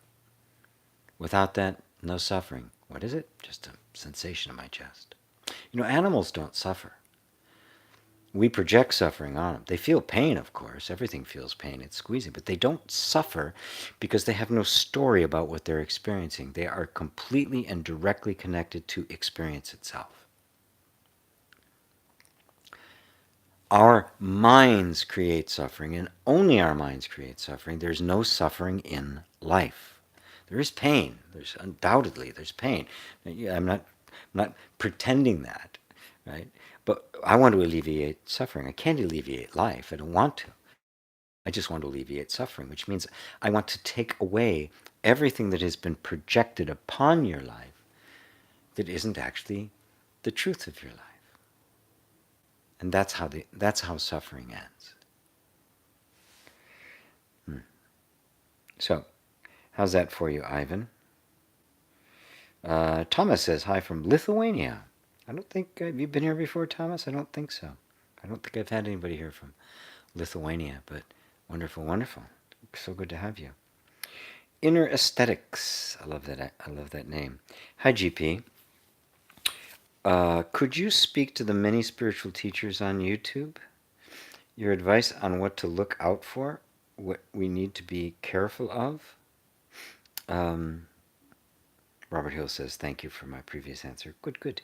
Without that, no suffering. What is it? Just a sensation in my chest. Animals don't suffer. We project suffering on them. They feel pain, of course. Everything feels pain. It's squeezing. But they don't suffer because they have no story about what they're experiencing. They are completely and directly connected to experience itself. Our minds create suffering, and only our minds create suffering. There's no suffering in life. There is pain. Undoubtedly there's pain. I'm not pretending that, right? But I want to alleviate suffering. I can't alleviate life. I don't want to. I just want to alleviate suffering, which means I want to take away everything that has been projected upon your life that isn't actually the truth of your life. And that's how suffering ends. So, how's that for you, Ivan? Thomas says, hi from Lithuania. I don't think, have you been here before, Thomas? I don't think so. I don't think I've had anybody here from Lithuania, but wonderful, wonderful. So good to have you. Inner Aesthetics. I love that name. Hi, GP. Could you speak to the many spiritual teachers on YouTube? Your advice on what to look out for, what we need to be careful of? Robert Hill says, thank you for my previous answer. Good.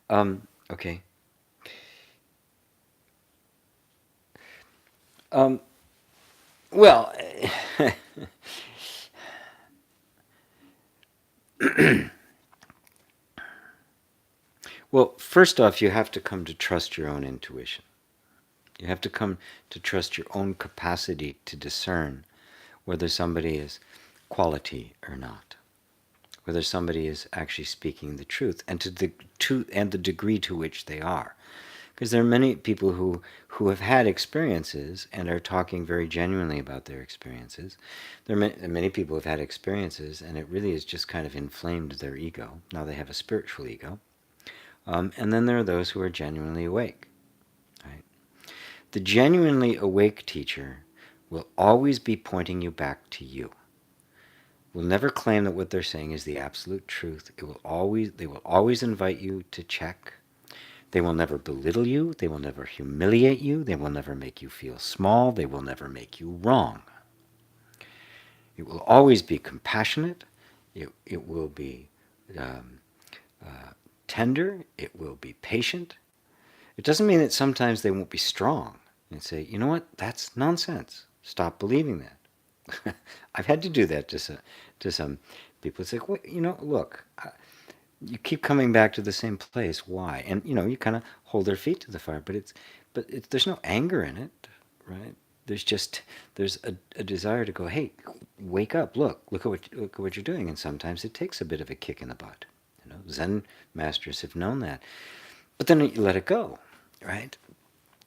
Okay. Well, well, first off, you have to come to trust your own intuition. You have to come to trust your own capacity to discern whether somebody is quality or not, whether somebody is actually speaking the truth, and the degree to which they are. Because there are many people who have had experiences and are talking very genuinely about their experiences. There are many people who have had experiences and it really has just kind of inflamed their ego. Now they have a spiritual ego. And then there are those who are genuinely awake. Right? The genuinely awake teacher will always be pointing you back to you. Will never claim that what they're saying is the absolute truth. They will always invite you to check. They will never belittle you. They will never humiliate you. They will never make you feel small. They will never make you wrong. It will always be compassionate. It will be tender. It will be patient. It doesn't mean that sometimes they won't be strong and say, you know what, that's nonsense. Stop believing that. I've had to do that to some people. It's like, well, look, you keep coming back to the same place. Why? And you kind of hold their feet to the fire, but there's no anger in it, right? There's a desire to go, hey, wake up, look at what you're doing. And sometimes it takes a bit of a kick in the butt. Zen masters have known that. But then you let it go, right?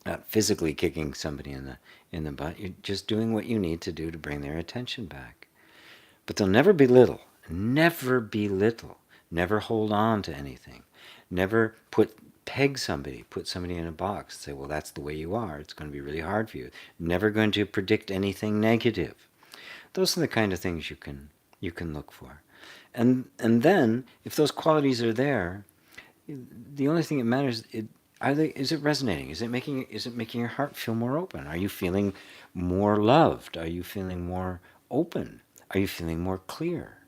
Not physically kicking somebody in the butt. You're just doing what you need to do to bring their attention back. But they'll never belittle. Never belittle. Never hold on to anything. Never put somebody in a box and say, well, that's the way you are. It's going to be really hard for you. Never going to predict anything negative. Those are the kind of things you can look for. And then, if those qualities are there, the only thing that matters is it resonating? Is it making your heart feel more open? Are you feeling more loved? Are you feeling more open? Are you feeling more clear?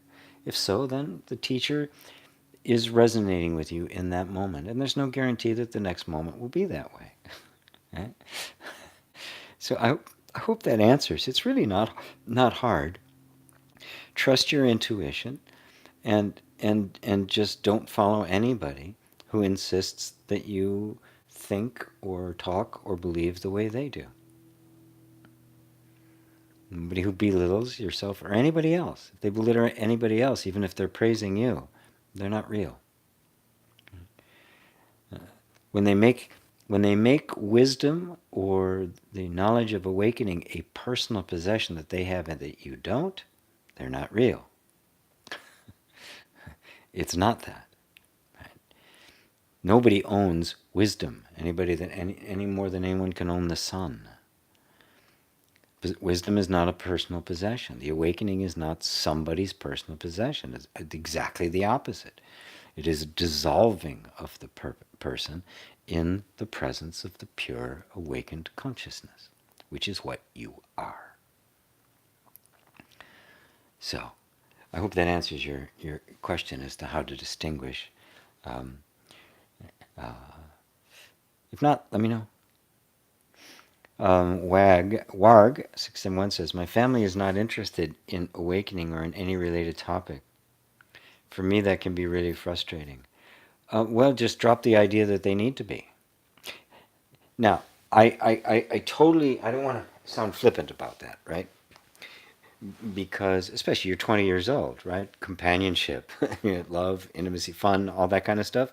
If so, then the teacher is resonating with you in that moment. And there's no guarantee that the next moment will be that way. Right? So I hope that answers. It's really not hard. Trust your intuition, and just don't follow anybody who insists that you think or talk or believe the way they do. Nobody who belittles yourself or anybody else. If they belittle anybody else, even if they're praising you, they're not real. When they make wisdom or the knowledge of awakening a personal possession that they have and that you don't, they're not real. It's not that. Right? Nobody owns wisdom. Any more than anyone can own the sun. Wisdom is not a personal possession. The awakening is not somebody's personal possession. It's exactly the opposite. It is a dissolving of the person in the presence of the pure awakened consciousness, which is what you are. So, I hope that answers your question as to how to distinguish. If not, let me know. Warg 671 says, my family is not interested in awakening or in any related topic. For me, that can be really frustrating. Well, just drop the idea that they need to be. Now, I totally, I don't want to sound flippant about that, right? Because, especially you're 20 years old, right? Companionship, love, intimacy, fun, all that kind of stuff,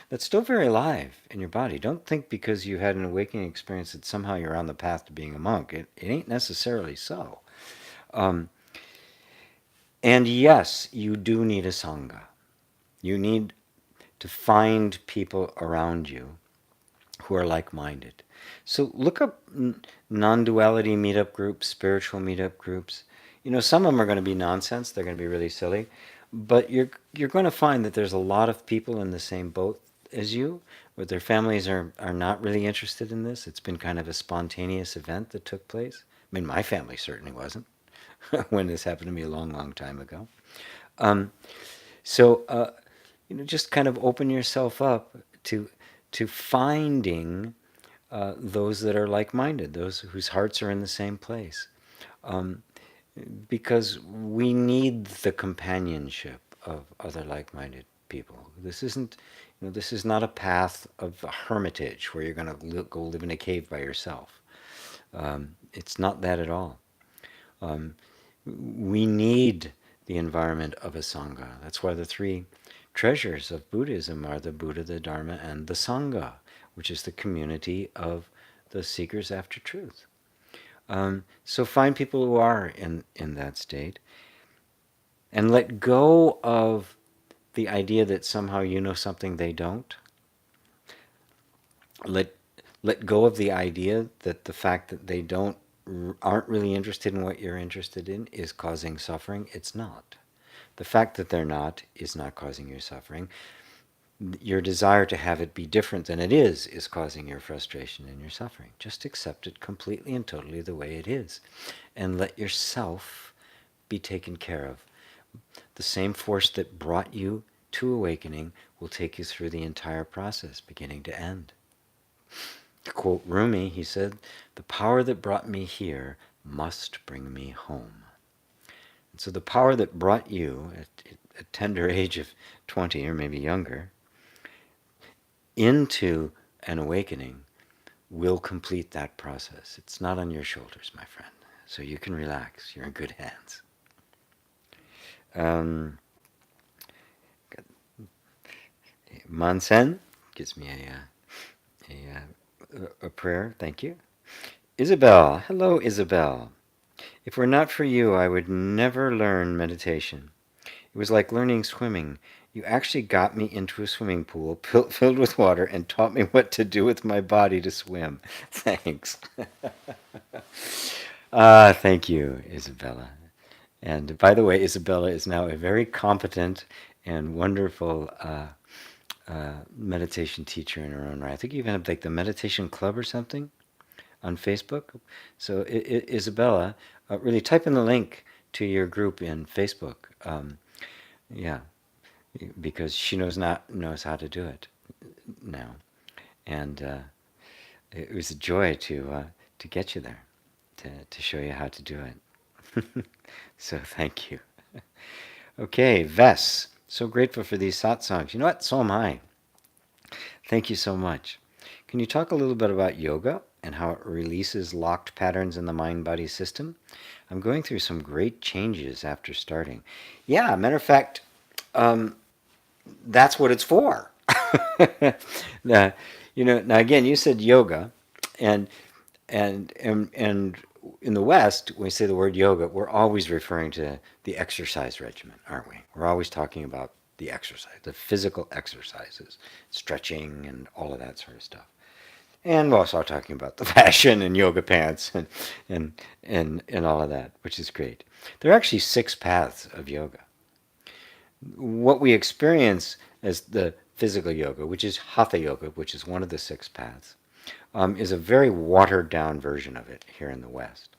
that's still very alive in your body. Don't think because you had an awakening experience that somehow you're on the path to being a monk. It ain't necessarily so. And yes, you do need a sangha. You need to find people around you who are like-minded. So look up non-duality meetup groups, spiritual meetup groups. Some of them are going to be nonsense. They're going to be really silly. But you're going to find that there's a lot of people in the same boat as you, where their families are not really interested in this. It's been kind of a spontaneous event that took place. I mean, my family certainly wasn't when this happened to me a long, long time ago. So just kind of open yourself up to finding those that are like-minded, those whose hearts are in the same place. Because we need the companionship of other like-minded people. This isn't, this is not a path of hermitage where you're going to go live in a cave by yourself. It's not that at all. We need the environment of a sangha. That's why the three treasures of Buddhism are the Buddha, the Dharma, and the Sangha, which is the community of the seekers after truth. So find people who are in that state, and let go of the idea that somehow you know something they don't. Let go of the idea that the fact that they aren't really interested in what you're interested in is causing suffering. It's not. The fact that they're not is not causing your suffering. Your desire to have it be different than it is causing your frustration and your suffering. Just accept it completely and totally the way it is. And let yourself be taken care of. The same force that brought you to awakening will take you through the entire process, beginning to end. To quote Rumi, he said, "The power that brought me here must bring me home." And so the power that brought you at a tender age of 20 or maybe younger into an awakening will complete that process. It's not on your shoulders, my friend. So you can relax. You're in good hands. Mansen gives me a prayer. Thank you. Isabel. Hello, Isabel. If it were not for you, I would never learn meditation. It was like learning swimming. You actually got me into a swimming pool filled with water and taught me what to do with my body to swim. Thanks. Thank you, Isabella. And by the way, Isabella is now a very competent and wonderful meditation teacher in her own right. I think you even have like the meditation club or something on Facebook. So Isabella, really type in the link to your group in Facebook. Yeah, because she knows how to do it now, and it was a joy to get you there, to show you how to do it. So thank you. Okay, Ves. So grateful for these satsangs. You know what? So am I. Thank you so much. Can you talk a little bit about yoga and how it releases locked patterns in the mind-body system? I'm going through some great changes after starting. Yeah, matter of fact, that's what it's for. Now, now again, you said yoga, and and in the West, when we say the word yoga, we're always referring to the exercise regimen, aren't we? We're always talking about the exercise, the physical exercises, stretching and all of that sort of stuff. And we're also talking about the fashion and yoga pants and all of that, which is great. There are actually 6 paths of yoga. What we experience as the physical yoga, which is hatha yoga, which is one of the 6 paths, is a very watered down version of it here in the West.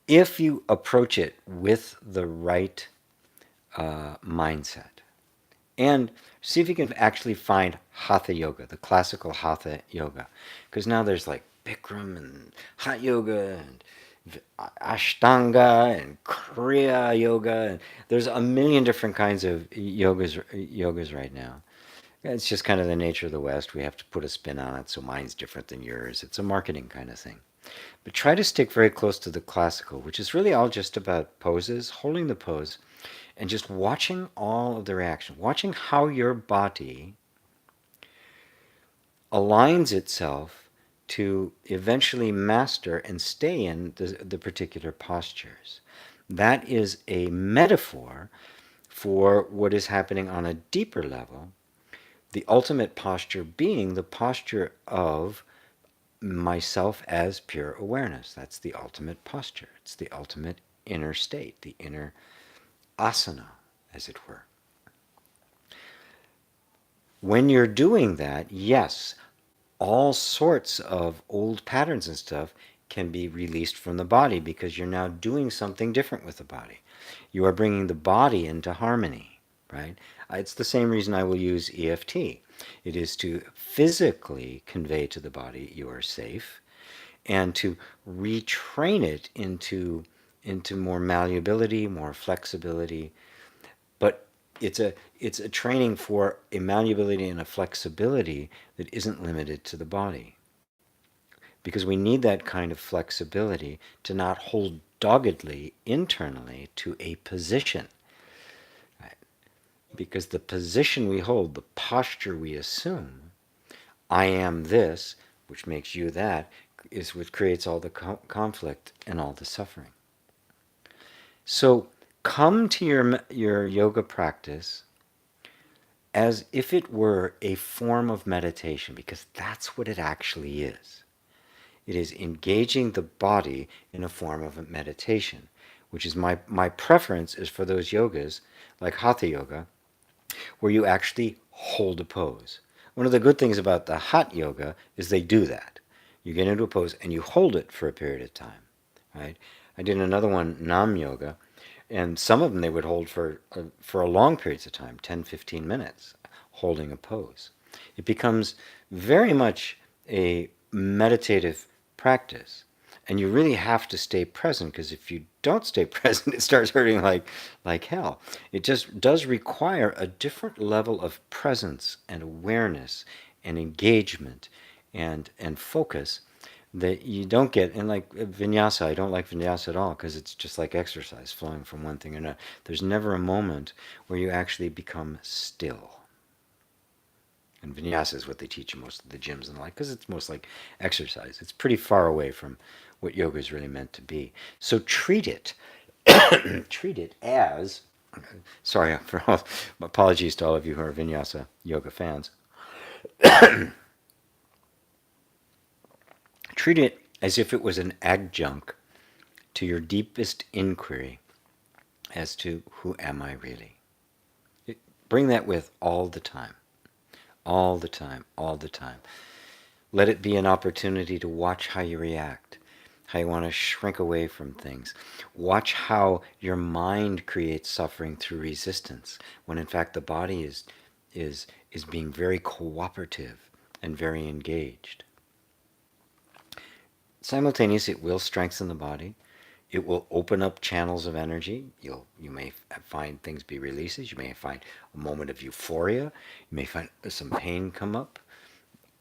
If you approach it with the right mindset, and see if you can actually find hatha yoga, the classical hatha yoga, because now there's like Bikram and hot yoga and Ashtanga and Kriya yoga. And there's a million different kinds of yogas right now. It's just kind of the nature of the West. We have to put a spin on it, so mine's different than yours. It's a marketing kind of thing. But try to stick very close to the classical, which is really all just about poses, holding the pose, and just watching all of the reaction, watching how your body aligns itself to eventually master and stay in the particular postures. That is a metaphor for what is happening on a deeper level, the ultimate posture being the posture of myself as pure awareness. That's the ultimate posture. It's the ultimate inner state, the inner asana, as it were. When you're doing that, yes, all sorts of old patterns and stuff can be released from the body because you're now doing something different with the body. You are bringing the body into harmony, right? It's the same reason I will use EFT. It is to physically convey to the body you are safe and to retrain it into more malleability, more flexibility. But it's a training for a malleability and a flexibility that isn't limited to the body. Because we need that kind of flexibility to not hold doggedly internally to a position. Right? Because the position we hold, the posture we assume, I am this, which makes you that, is what creates all the conflict and all the suffering. So come to your yoga practice as if it were a form of meditation, because that's what it actually is. It is engaging the body in a form of a meditation, which is my preference is for those yogas, like Hatha Yoga, where you actually hold a pose. One of the good things about the hot yoga is they do that. You get into a pose and you hold it for a period of time, right? I did another one, Nam Yoga, and some of them they would hold for a long periods of time, 10, 15 minutes, holding a pose. It becomes very much a meditative practice. And you really have to stay present, because if you don't stay present, it starts hurting like hell. It just does require a different level of presence and awareness and engagement and focus that you don't get. And like vinyasa, I don't like vinyasa at all, because it's just like exercise, flowing from one thing to another. There's never a moment where you actually become still. And vinyasa is what they teach in most of the gyms and the like, because it's most like exercise. It's pretty far away from what yoga is really meant to be. So treat it, treat it as, sorry for all, apologies to all of you who are vinyasa yoga fans. Treat it as if it was an adjunct to your deepest inquiry as to who am I really. Bring that with all the time. All the time, all the time. Let it be an opportunity to watch how you react, how you want to shrink away from things. Watch how your mind creates suffering through resistance, when in fact the body is being very cooperative and very engaged. Simultaneously, it will strengthen the body. It will open up channels of energy. You may find things be releases. You may find a moment of euphoria. You may find some pain come up.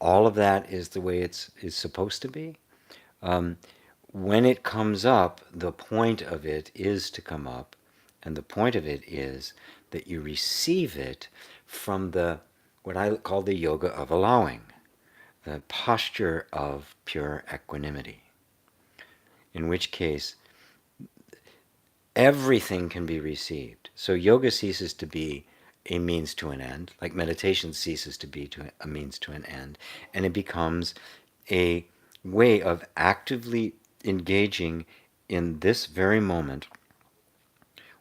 All of that is the way it's supposed to be. When it comes up, the point of it is to come up, and the point of it is that you receive it from the what I call the yoga of allowing, the posture of pure equanimity, in which case everything can be received. So yoga ceases to be a means to an end, like meditation ceases to be a means to an end, and it becomes a way of actively engaging in this very moment,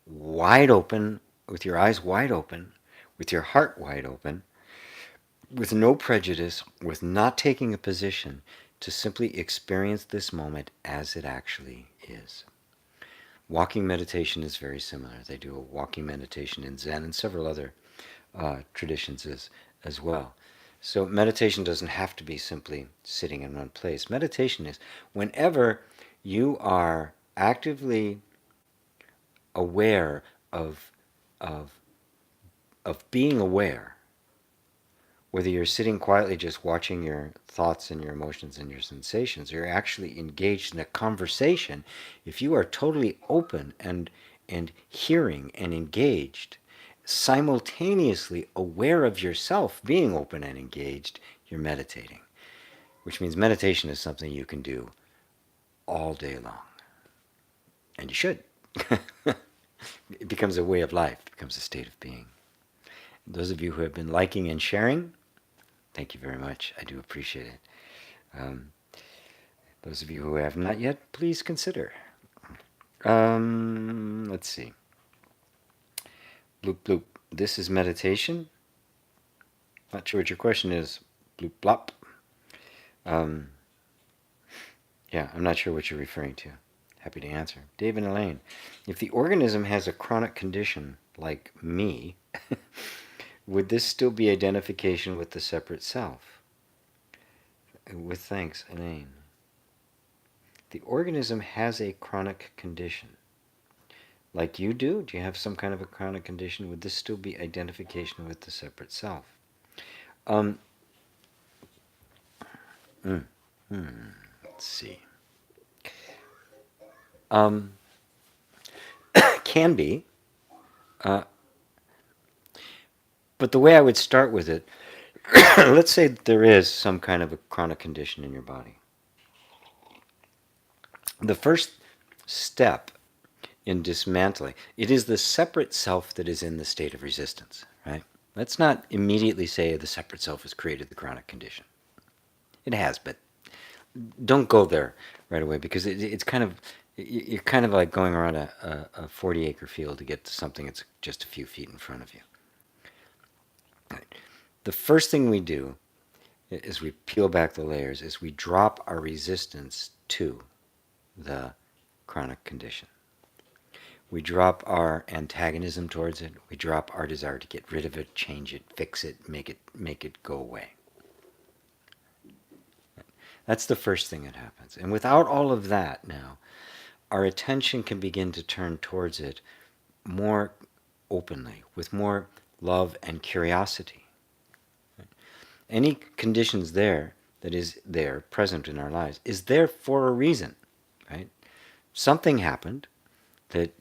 wide open, with your eyes wide open, with your heart wide open, with no prejudice, with not taking a position, to simply experience this moment as it actually is. Walking meditation is very similar. They do a walking meditation in Zen and several other traditions as well. So meditation doesn't have to be simply sitting in one place. Meditation is whenever you are actively aware of, of, of being aware, whether you're sitting quietly just watching your thoughts and your emotions and your sensations, or you're actually engaged in a conversation, if you are totally open and hearing and engaged, simultaneously aware of yourself being open and engaged, you're meditating. Which means meditation is something you can do all day long. And you should. It becomes a way of life, it becomes a state of being. Those of you who have been liking and sharing, thank you very much. I do appreciate it. Those of you who have not yet, please consider. Let's see. Bloop, bloop. This is meditation. Not sure what your question is. Bloop, blop. Yeah, I'm not sure what you're referring to. Happy to answer. Dave and Elaine. If the organism has a chronic condition, like me, would this still be identification with the separate self? With thanks, Elaine. The organism has a chronic condition. Like you do? Do you have some kind of a chronic condition? Would this still be identification with the separate self? Let's see. Can be. But the way I would start with it, let's say that there is some kind of a chronic condition in your body. The first step in dismantling, it is the separate self that is in the state of resistance, right? Let's not immediately say the separate self has created the chronic condition. It has, but don't go there right away, because it's kind of, you're kind of like going around a 40-acre field to get to something that's just a few feet in front of you. Right. The first thing we do is we peel back the layers, is we drop our resistance to the chronic condition. We drop our antagonism towards it. We drop our desire to get rid of it, change it, fix it, make it go away. That's the first thing that happens. And without all of that now, our attention can begin to turn towards it more openly, with more love and curiosity. Any conditions there that is there, present in our lives, is there for a reason, right? Something happened that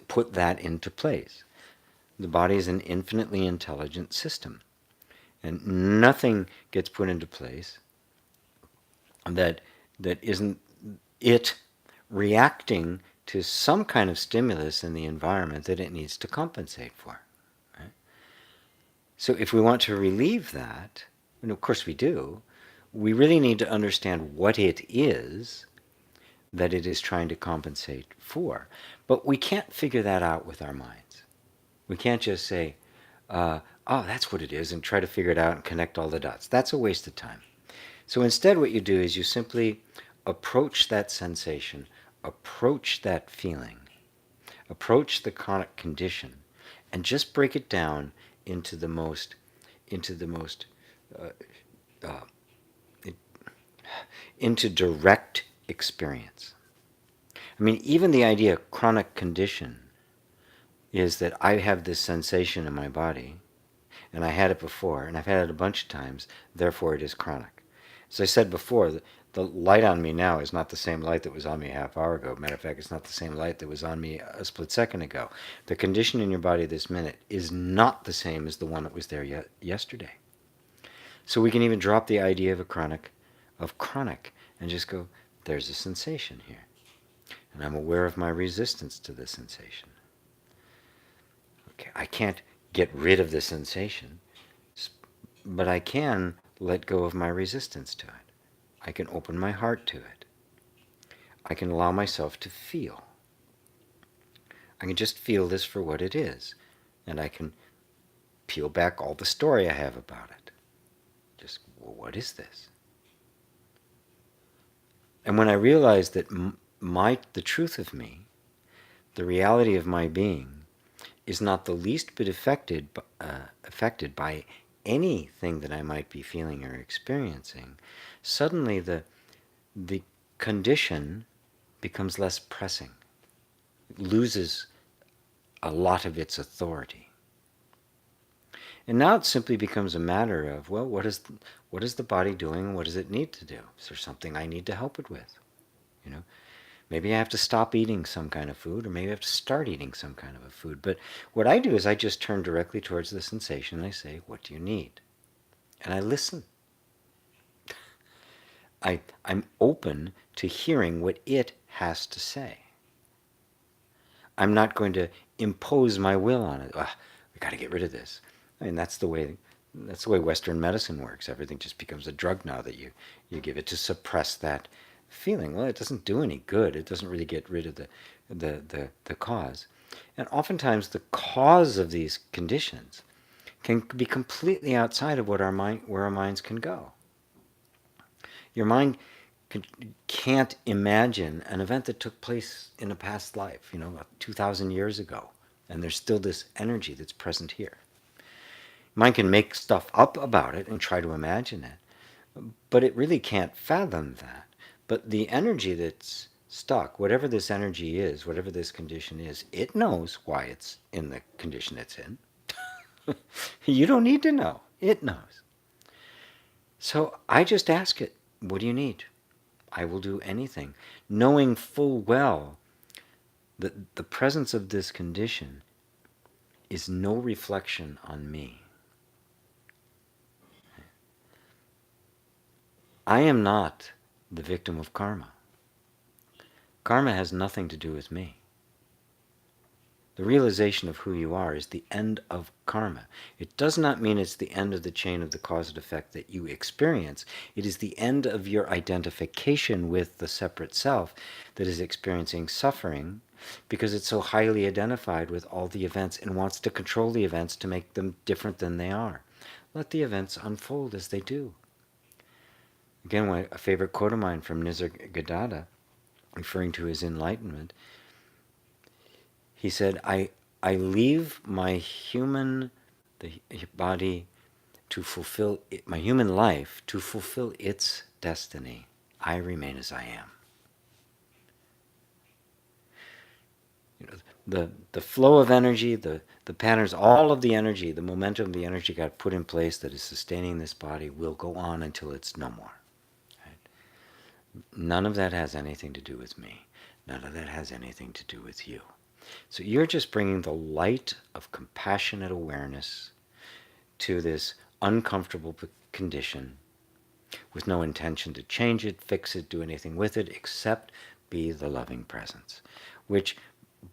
put that into place. The body is an infinitely intelligent system, and nothing gets put into place that isn't it reacting to some kind of stimulus in the environment that it needs to compensate for. Right? So if we want to relieve that, and of course we do, we really need to understand what it is that it is trying to compensate for. But we can't figure that out with our minds. We can't just say, oh, that's what it is, and try to figure it out and connect all the dots. That's a waste of time. So instead what you do is you simply approach that sensation, approach that feeling, approach the chronic condition, and just break it down into the most, uh, uh, into direct experience. I mean, even the idea of chronic condition is that I have this sensation in my body, and I had it before, and I've had it a bunch of times, therefore it is chronic. As I said before, the light on me now is not the same light that was on me a half hour ago. Matter of fact, it's not the same light that was on me a split second ago. The condition in your body this minute is not the same as the one that was there yesterday. So we can even drop the idea of chronic, and just go, there's a sensation here. And I'm aware of my resistance to the sensation. Okay, I can't get rid of the sensation, but I can let go of my resistance to it. I can open my heart to it. I can allow myself to feel. I can just feel this for what it is, and I can peel back all the story I have about it. Just, well, what is this? And when I realize that the truth of me, the reality of my being, is not the least bit affected by anything that I might be feeling or experiencing, suddenly the condition becomes less pressing. It loses a lot of its authority. And now it simply becomes a matter of, well, what is the body doing and what does it need to do? Is there something I need to help it with? Maybe I have to stop eating some kind of food, or maybe I have to start eating some kind of a food. But what I do is I just turn directly towards the sensation and I say, what do you need? And I listen. I'm open to hearing what it has to say. I'm not going to impose my will on it. We got to get rid of this. I mean, that's the way Western medicine works. Everything just becomes a drug now that you give it to suppress that feeling. Well, it doesn't do any good. It doesn't really get rid of the cause. And oftentimes the cause of these conditions can be completely outside of where our minds can go. Your mind can't imagine an event that took place in a past life, 2,000 years ago, and there's still this energy that's present here. Mind can make stuff up about it and try to imagine it, but it really can't fathom that. But the energy that's stuck, whatever this energy is, whatever this condition is, it knows why it's in the condition it's in. You don't need to know. It knows. So I just ask it, what do you need? I will do anything, knowing full well that the presence of this condition is no reflection on me. I am not the victim of karma. Karma has nothing to do with me. The realization of who you are is the end of karma. It does not mean it's the end of the chain of the cause and effect that you experience. It is the end of your identification with the separate self that is experiencing suffering because it's so highly identified with all the events and wants to control the events to make them different than they are. Let the events unfold as they do. Again, a favorite quote of mine from Nisargadatta, referring to his enlightenment, he said, I leave my human body to fulfill my human life to fulfill its destiny. I remain as I am. The flow of energy, the patterns, all of the energy, the momentum of the energy got put in place that is sustaining this body will go on until it's no more. Right? None of that has anything to do with me. None of that has anything to do with you. So you're just bringing the light of compassionate awareness to this uncomfortable condition with no intention to change it, fix it, do anything with it, except be the loving presence, which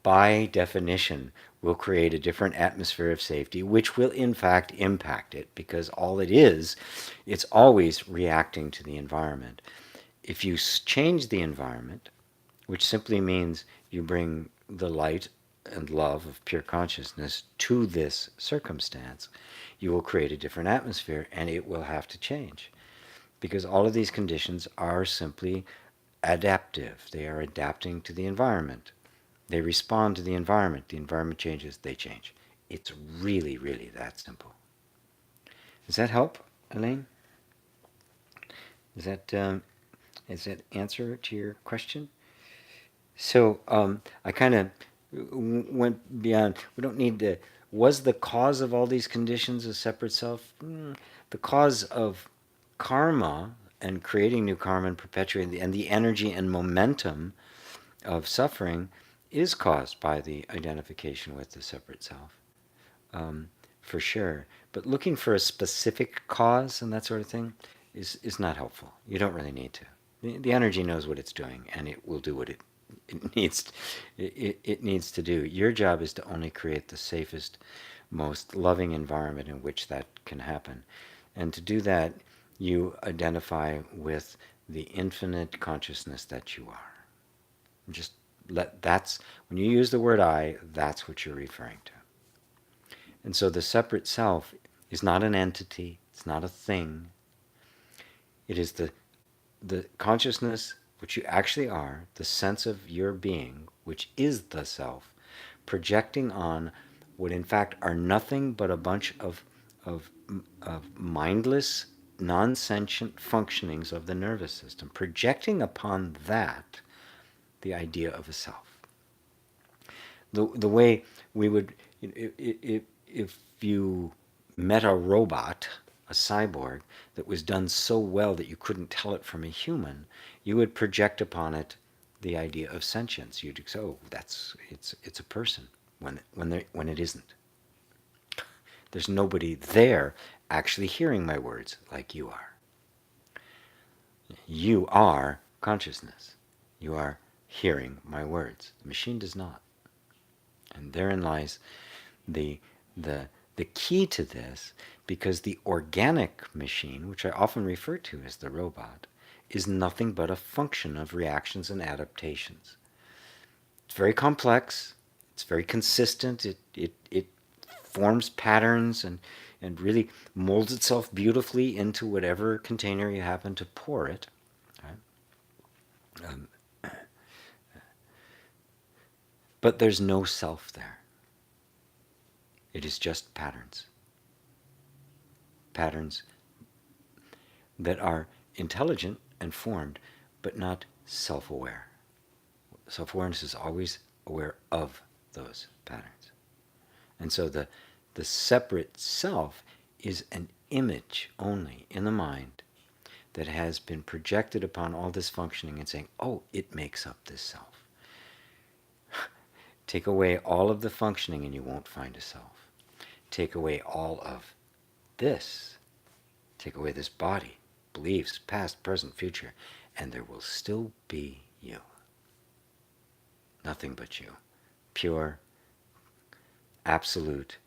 by definition will create a different atmosphere of safety, which will in fact impact it, because all it is, it's always reacting to the environment. If you change the environment, which simply means you bring the light and love of pure consciousness to this circumstance, you will create a different atmosphere, and it will have to change. Because all of these conditions are simply adaptive. They are adapting to the environment. They respond to the environment. The environment changes, they change. It's really, really that simple. Does that help, Elaine? Is that answer to your question? So I kind of went beyond. We don't need to. Was the cause of all these conditions a separate self? The cause of karma and creating new karma and perpetuating and the energy and momentum of suffering is caused by the identification with the separate self, for sure. But looking for a specific cause and that sort of thing is not helpful. You don't really need to. The energy knows what it's doing, and it will do what it needs to do. Your job is to only create the safest, most loving environment in which that can happen. And to do that, you identify with the infinite consciousness that you are. Just that's when you use the word I, that's what you're referring to. And so the separate self is not an entity, it's not a thing. It is the consciousness which you actually are, the sense of your being, which is the self, projecting on what in fact are nothing but a bunch of mindless, non-sentient functionings of the nervous system, projecting upon that the idea of a self. The way we would, if you met a robot, a cyborg, that was done so well that you couldn't tell it from a human, you would project upon it the idea of sentience. You'd say, oh, it's a person, when it isn't. There's nobody there actually hearing my words like you are. You are consciousness. You are hearing my words. The machine does not. And therein lies the key to this, because the organic machine, which I often refer to as the robot, is nothing but a function of reactions and adaptations. It's very complex. It's very consistent. It forms patterns and really molds itself beautifully into whatever container you happen to pour it. Right? But there's no self there. It is just patterns. Patterns that are intelligent and formed, but not self-aware. Self-awareness is always aware of those patterns. And so the separate self is an image only in the mind that has been projected upon all this functioning and saying, oh, it makes up this self. Take away all of the functioning and you won't find a self. Take away all of this. Take away this body, beliefs, past, present, future, and there will still be you. Nothing but you. Pure, absolute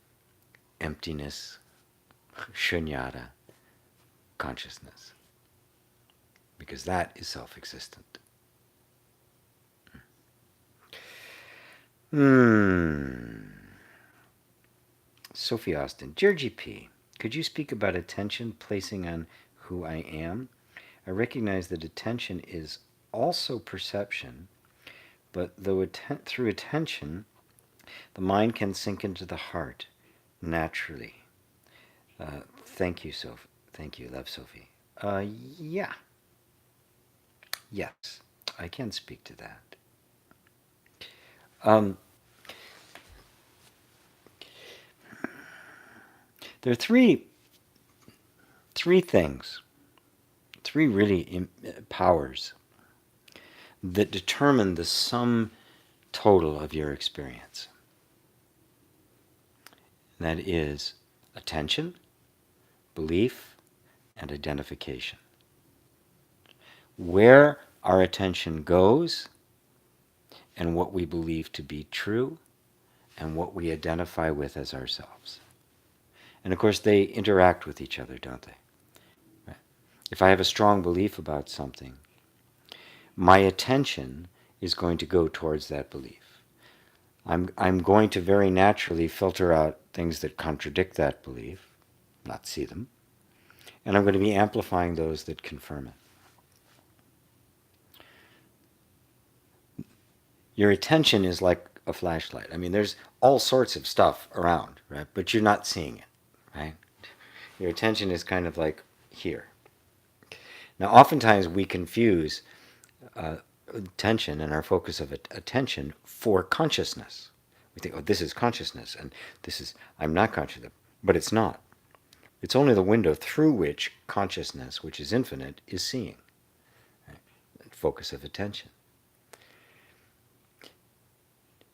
emptiness, shunyata, consciousness. Because that is self-existent. Sophie Austin, Dear GP, could you speak about attention placing on who I am? I recognize that attention is also perception, but though through attention, the mind can sink into the heart naturally. Thank you, Sophie. Thank you, love, Sophie. Yeah. Yes, I can speak to that. There are three things, three really powers that determine the sum total of your experience. That is attention, belief, and identification. Where our attention goes, and what we believe to be true, and what we identify with as ourselves. And of course, they interact with each other, don't they? Right? If I have a strong belief about something, my attention is going to go towards that belief. I'm going to very naturally filter out things that contradict that belief, not see them, and I'm going to be amplifying those that confirm it. Your attention is like a flashlight. I mean, there's all sorts of stuff around, right? But you're not seeing it, right? Your attention is kind of like here. Now, oftentimes we confuse attention and our focus of attention for consciousness. We think, oh, this is consciousness, and this is, I'm not conscious of, but it's not. It's only the window through which consciousness, which is infinite, is seeing. Right? Focus of attention.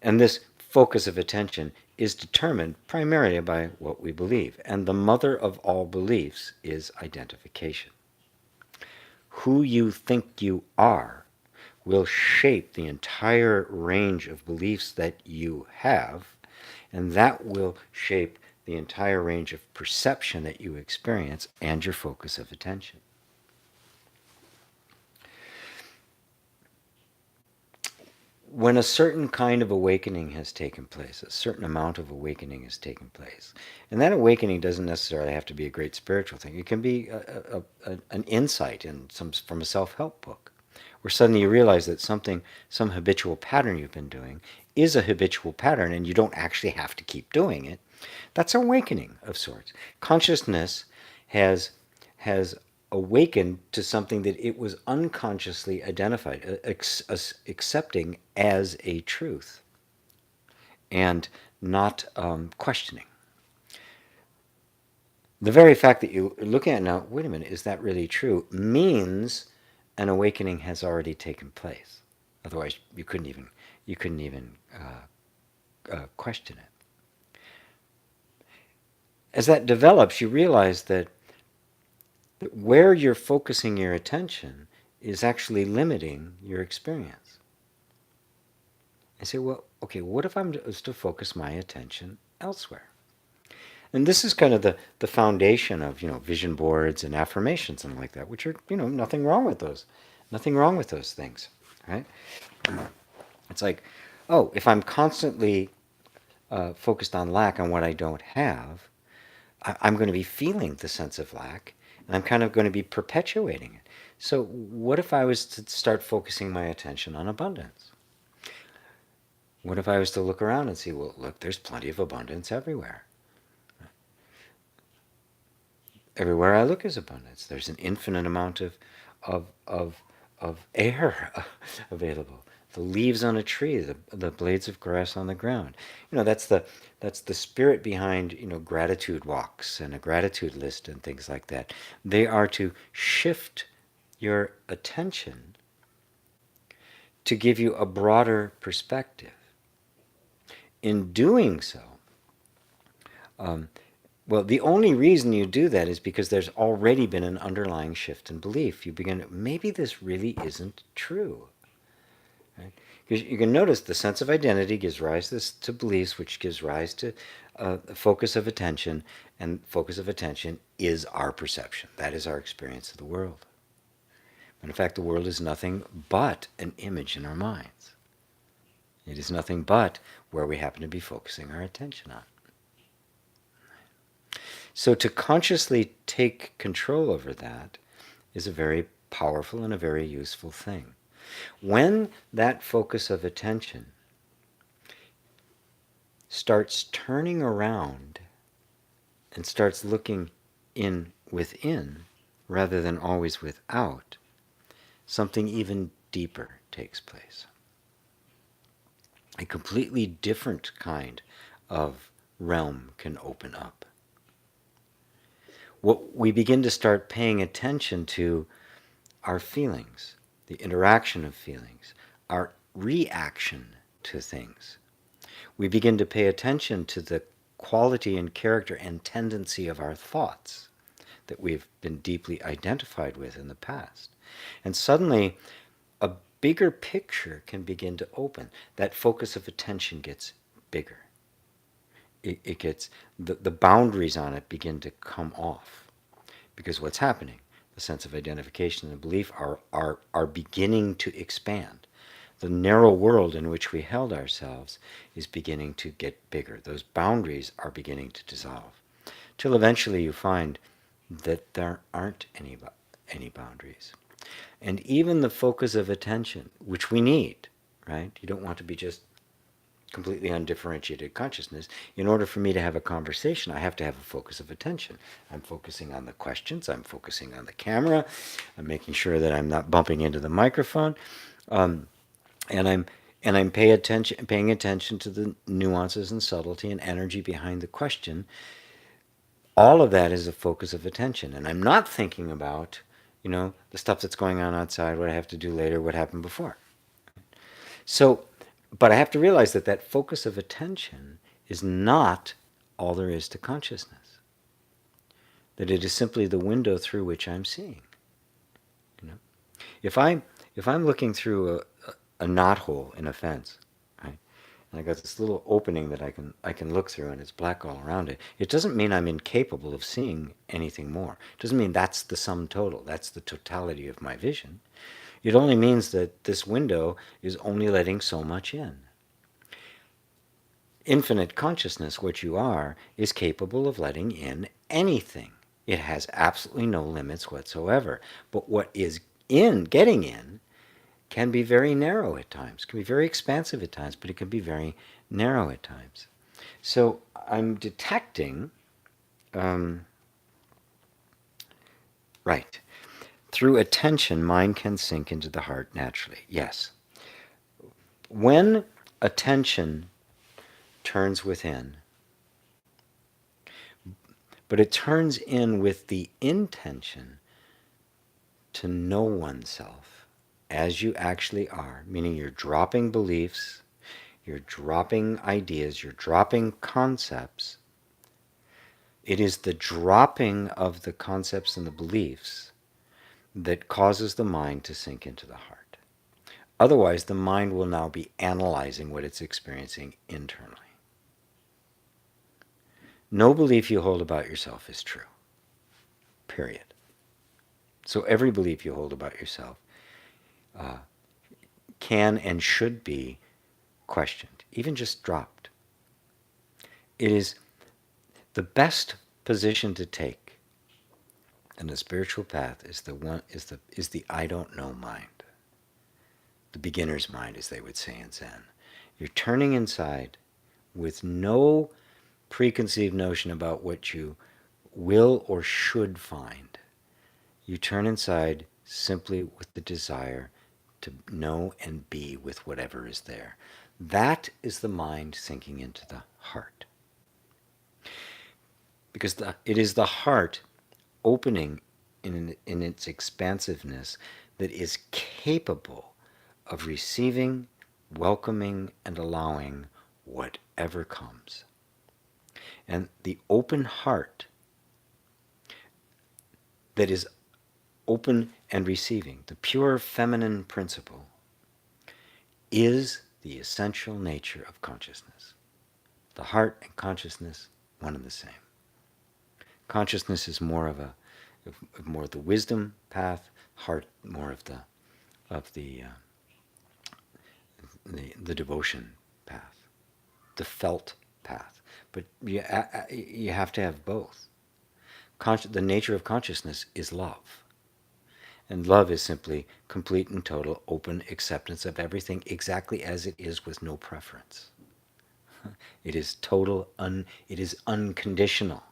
And this focus of attention is determined primarily by what we believe. And the mother of all beliefs is identification. Who you think you are will shape the entire range of beliefs that you have, and that will shape the entire range of perception that you experience and your focus of attention. When a certain kind of awakening has taken place, a certain amount of awakening has taken place, and that awakening doesn't necessarily have to be a great spiritual thing. It can be an insight from a self-help book, where suddenly you realize that some habitual pattern you've been doing is a habitual pattern and you don't actually have to keep doing it. That's awakening of sorts. Consciousness has awakened to something that it was unconsciously identified, accepting as a truth and not questioning. The very fact that you look at it now, wait a minute, is that really true, means an awakening has already taken place. Otherwise, you couldn't even question it. As that develops, you realize that where you're focusing your attention is actually limiting your experience. I say, well, okay, what if I'm to focus my attention elsewhere? And this is kind of the foundation of, vision boards and affirmations and like that, which are, nothing wrong with those. Nothing wrong with those things, right? It's like, oh, if I'm constantly focused on lack, on what I don't have, I'm going to be feeling the sense of lack, and I'm kind of going to be perpetuating it. So what if I was to start focusing my attention on abundance? What if I was to look around and see, well, look, there's plenty of abundance everywhere. Everywhere I look is abundance. There's an infinite amount of air available. The leaves on a tree, the blades of grass on the ground. That's the spirit behind gratitude walks and a gratitude list and things like that. They are to shift your attention to give you a broader perspective. In doing so, well, the only reason you do that is because there's already been an underlying shift in belief. You begin, maybe this really isn't true. Right? Because you can notice the sense of identity gives rise to beliefs, which gives rise to the focus of attention, and focus of attention is our perception. That is our experience of the world. And in fact, the world is nothing but an image in our minds. It is nothing but where we happen to be focusing our attention on. So to consciously take control over that is a very powerful and a very useful thing. When that focus of attention starts turning around and starts looking within rather than always without, something even deeper takes place. A completely different kind of realm can open up. What we begin to start paying attention to our feelings, the interaction of feelings, our reaction to things. We begin to pay attention to the quality and character and tendency of our thoughts that we've been deeply identified with in the past. And suddenly, a bigger picture can begin to open. That focus of attention gets bigger. It gets, the boundaries on it begin to come off. Because what's happening? The sense of identification and belief are beginning to expand. The narrow world in which we held ourselves is beginning to get bigger. Those boundaries are beginning to dissolve. Till eventually you find that there aren't any boundaries. And even the focus of attention, which we need, right? You don't want to be just completely undifferentiated consciousness. In order for me to have a conversation, I have to have a focus of attention. I'm focusing on the questions, I'm focusing on the camera, I'm making sure that I'm not bumping into the microphone, and I'm paying attention to the nuances and subtlety and energy behind the question. All of that is a focus of attention, and I'm not thinking about, the stuff that's going on outside, what I have to do later, what happened before. So, but I have to realize that that focus of attention is not all there is to consciousness. That it is simply the window through which I'm seeing. If I'm looking through a knothole in a fence, right, and I got this little opening that I can look through, and it's black all around it, it doesn't mean I'm incapable of seeing anything more. It doesn't mean that's the sum total. That's the totality of my vision. It only means that this window is only letting so much in. Infinite consciousness, what you are, is capable of letting in anything. It has absolutely no limits whatsoever. But what is getting in, can be very narrow at times, can be very expansive at times, but it can be very narrow at times. So I'm detecting, right, through attention, mind can sink into the heart naturally. Yes. When attention turns within, but it turns in with the intention to know oneself as you actually are, meaning you're dropping beliefs, you're dropping ideas, you're dropping concepts. It is the dropping of the concepts and the beliefs that causes the mind to sink into the heart. Otherwise, the mind will now be analyzing what it's experiencing internally. No belief you hold about yourself is true. Period. So every belief you hold about yourself can and should be questioned, even just dropped. It is the best position to take in the spiritual path is the I don't know mind, the beginner's mind, as they would say in Zen. You're turning inside with no preconceived notion about what you will or should find. You turn inside simply with the desire to know and be with whatever is there. That is the mind sinking into the heart. Because it is the heart opening in its expansiveness that is capable of receiving, welcoming, and allowing whatever comes. And the open heart that is open and receiving, the pure feminine principle, is the essential nature of consciousness. The heart and consciousness, one and the same. Consciousness is more of the wisdom path. Heart more of the devotion path, the felt path. But you have to have both. The nature of consciousness is love. And love is simply complete and total open acceptance of everything exactly as it is, with no preference. It is it is unconditional.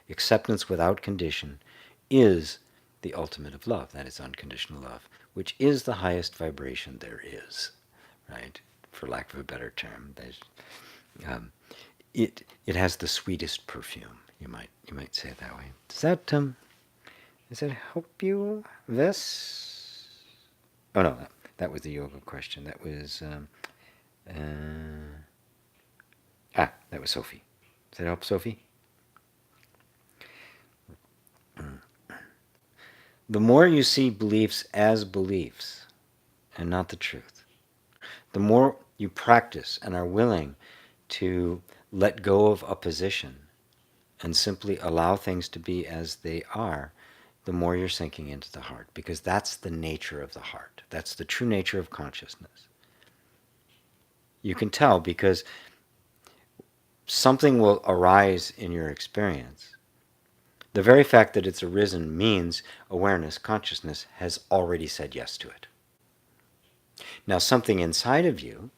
Acceptance without condition is the ultimate of love. That is unconditional love, which is the highest vibration there is, right? For lack of a better term, it has the sweetest perfume. You might say it that way. Does that help you? This? Oh no, that was the yoga question. That was that was Sophie. Does that help, Sophie? The more you see beliefs as beliefs and not the truth, the more you practice and are willing to let go of a position and simply allow things to be as they are, the more you're sinking into the heart, because that's the nature of the heart. That's the true nature of consciousness. You can tell because something will arise in your experience. The very fact that it's arisen means awareness, consciousness, has already said yes to it. Now, something inside of you,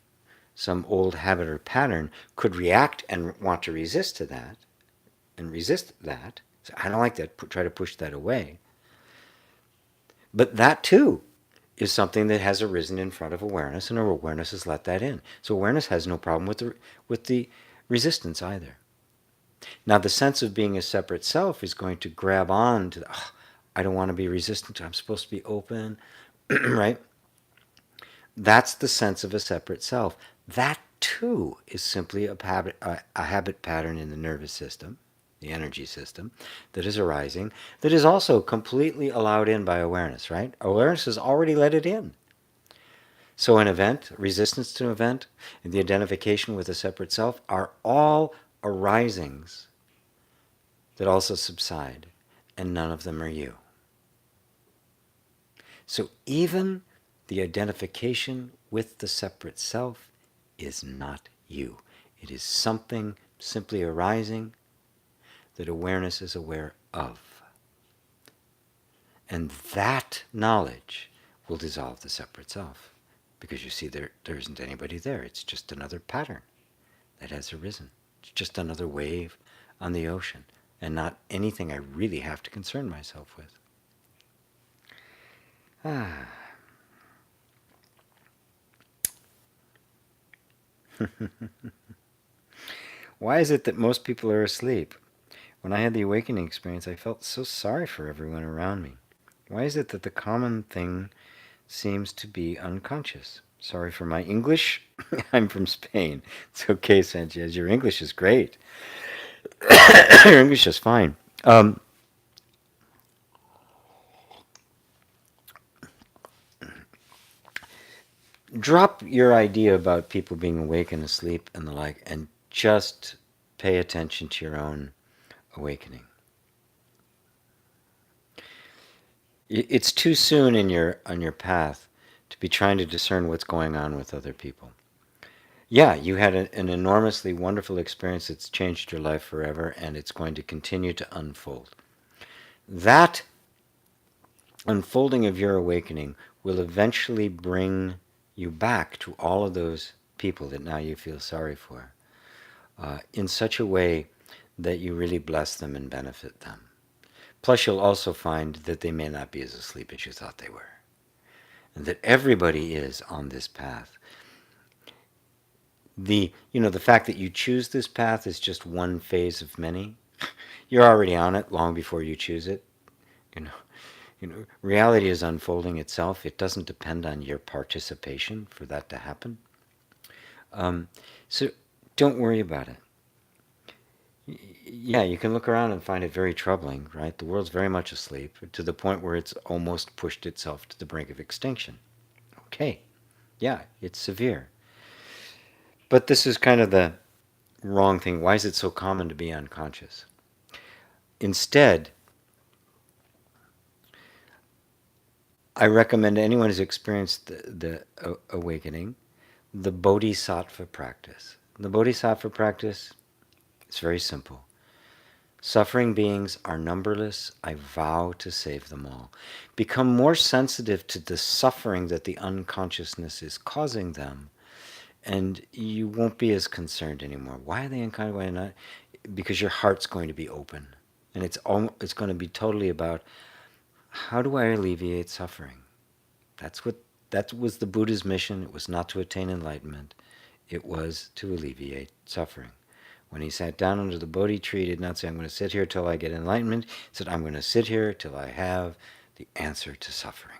some old habit or pattern, could react and want to resist to that, and resist that. So I don't like that, try to push that away. But that too is something that has arisen in front of awareness, and our awareness has let that in. So awareness has no problem with the resistance either. Now, the sense of being a separate self is going to grab on to, oh, I don't want to be resistant. I'm supposed to be open, right? That's the sense of a separate self. That too is simply a habit pattern in the nervous system, the energy system, that is arising, that is also completely allowed in by awareness, right? Awareness has already let it in. So an event, resistance to an event, and the identification with a separate self are all arisings that also subside, and none of them are you. So even the identification with the separate self is not you. It is something simply arising that awareness is aware of. And that knowledge will dissolve the separate self. Because you see, there isn't anybody there. It's just another pattern that has arisen. It's just another wave on the ocean, and not anything I really have to concern myself with. Ah. Why is it that most people are asleep? When I had the awakening experience, I felt so sorry for everyone around me. Why is it that the common thing seems to be unconscious? Sorry for my English. I'm from Spain. It's okay, Sanchez. Your English is great. Your English is fine. Drop your idea about people being awake and asleep and the like, and just pay attention to your own awakening. It's too soon on your path to be trying to discern what's going on with other people. Yeah, you had an enormously wonderful experience that's changed your life forever, and it's going to continue to unfold. That unfolding of your awakening will eventually bring you back to all of those people that now you feel sorry for, in such a way that you really bless them and benefit them. Plus, you'll also find that they may not be as asleep as you thought they were, and that everybody is on this path. The fact that you choose this path is just one phase of many. You're already on it long before you choose it. Reality is unfolding itself. It doesn't depend on your participation for that to happen. So don't worry about it. Yeah, you can look around and find it very troubling, right? The world's very much asleep to the point where it's almost pushed itself to the brink of extinction. Okay, yeah, it's severe. But this is kind of the wrong thing. Why is it so common to be unconscious? Instead, I recommend anyone who's experienced the awakening, the bodhisattva practice. The bodhisattva practice is very simple. Suffering beings are numberless. I vow to save them all. Become more sensitive to the suffering that the unconsciousness is causing them, and you won't be as concerned anymore. Why are they unconscious? Why not? Because your heart's going to be open, and it's going to be totally about, how do I alleviate suffering? That was the Buddha's mission. It was not to attain enlightenment. It was to alleviate suffering. When he sat down under the Bodhi tree, he did not say, I'm going to sit here till I get enlightenment. He said, I'm going to sit here till I have the answer to suffering,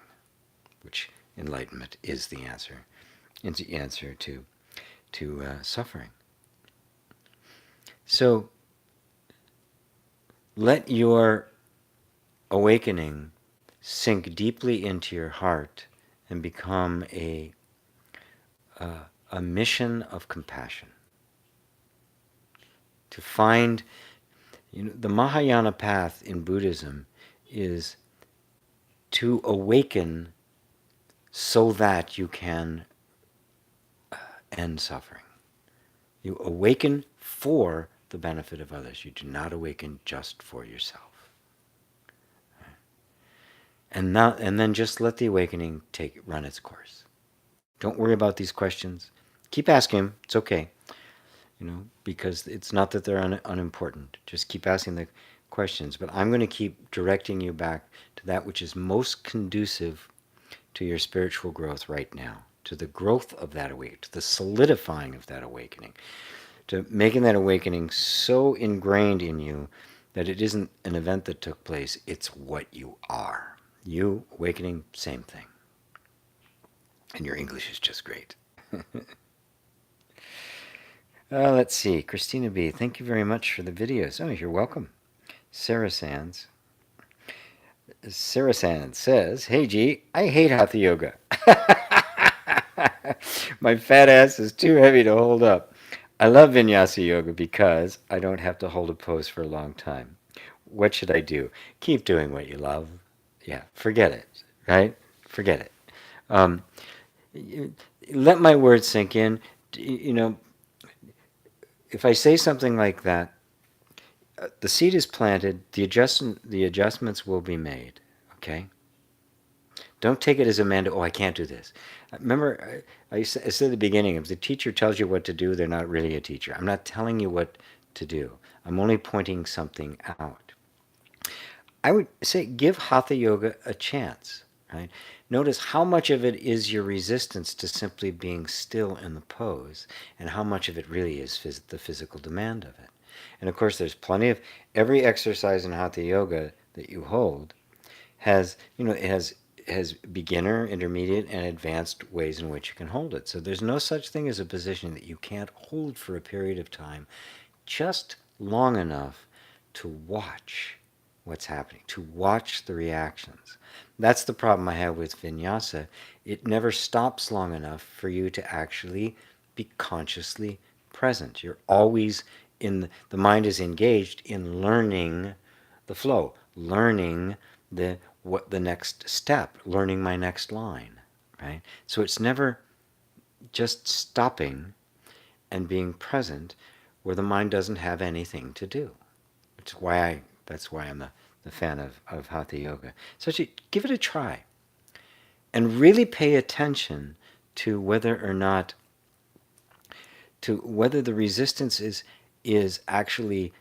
which enlightenment is the answer. It's the answer to suffering. So let your awakening sink deeply into your heart and become a mission of compassion. To find, the Mahayana path in Buddhism is to awaken so that you can end suffering. You awaken for the benefit of others. You do not awaken just for yourself. And then just let the awakening run its course. Don't worry about these questions. Keep asking them. It's okay, because it's not that they're unimportant. Just keep asking the questions. But I'm going to keep directing you back to that which is most conducive to your spiritual growth right now, to the growth of that awakening, to the solidifying of that awakening, to making that awakening so ingrained in you that it isn't an event that took place, it's what you are. You, awakening, same thing. And your English is just great. Let's see. Christina B., thank you very much for the videos. Oh, you're welcome. Sarah Sands says, hey G, I hate Hatha Yoga. My fat ass is too heavy to hold up. I love Vinyasa Yoga because I don't have to hold a pose for a long time. What should I do? Keep doing what you love. Yeah, forget it, right? Forget it. Let my words sink in. If I say something like that, the seed is planted, the adjustments will be made, okay? Don't take it as a mandate, I can't do this. Remember, I said at the beginning, if the teacher tells you what to do, they're not really a teacher. I'm not telling you what to do. I'm only pointing something out. I would say give Hatha Yoga a chance, right? Notice how much of it is your resistance to simply being still in the pose, and how much of it really is the physical demand of it. And of course, there's plenty of, every exercise in Hatha Yoga that you hold has, it has beginner, intermediate, and advanced ways in which you can hold it. So there's no such thing as a position that you can't hold for a period of time, just long enough to watch what's happening, to watch the reactions. That's the problem I have with vinyasa. It never stops long enough for you to actually be consciously present. You're always the mind is engaged in learning the flow, learning the next step, learning my next line, right? So it's never just stopping and being present where the mind doesn't have anything to do. That's why I'm the fan of Hatha Yoga. So give it a try. And really pay attention to whether the resistance is actually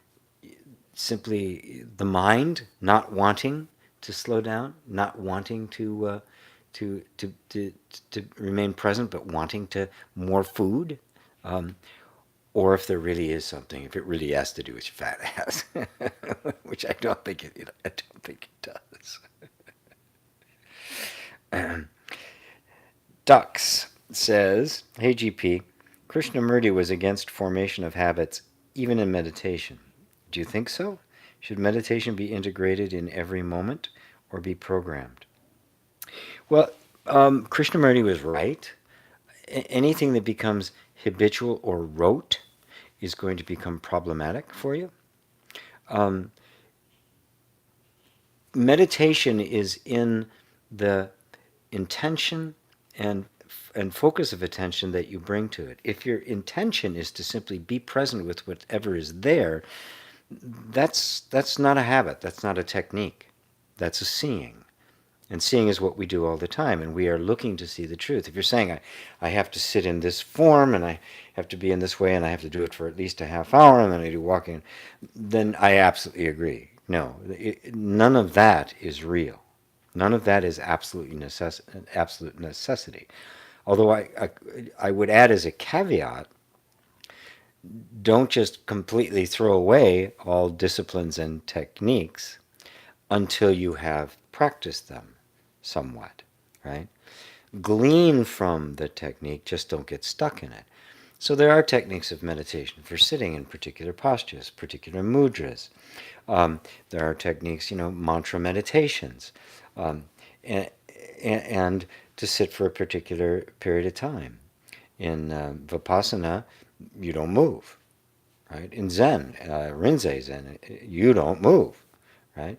simply the mind not wanting to slow down, not wanting to remain present, but wanting to more food, or if there really is something, if it really has to do with your fat ass, which I don't think it does. Dux says, hey GP, Krishnamurti was against formation of habits even in meditation. Do you think so? Should meditation be integrated in every moment or be programmed? Well, Krishnamurti was right. Anything that becomes habitual or rote is going to become problematic for you. Meditation is in the intention and focus of attention that you bring to it. If your intention is to simply be present with whatever is there, that's not a habit, that's not a technique, that's a seeing. And seeing is what we do all the time, and we are looking to see the truth. If you're saying, I have to sit in this form, and I have to be in this way, and I have to do it for at least a half hour, and then I do walking, then I absolutely agree. No, none of that is real. None of that is absolute necessity. Although I would add as a caveat, don't just completely throw away all disciplines and techniques until you have practiced them somewhat, right? Glean from the technique, just don't get stuck in it. So there are techniques of meditation for sitting in particular postures, particular mudras. There are techniques, mantra meditations, and to sit for a particular period of time. In Vipassana, you don't move, right? In Zen, Rinzai Zen, you don't move, right?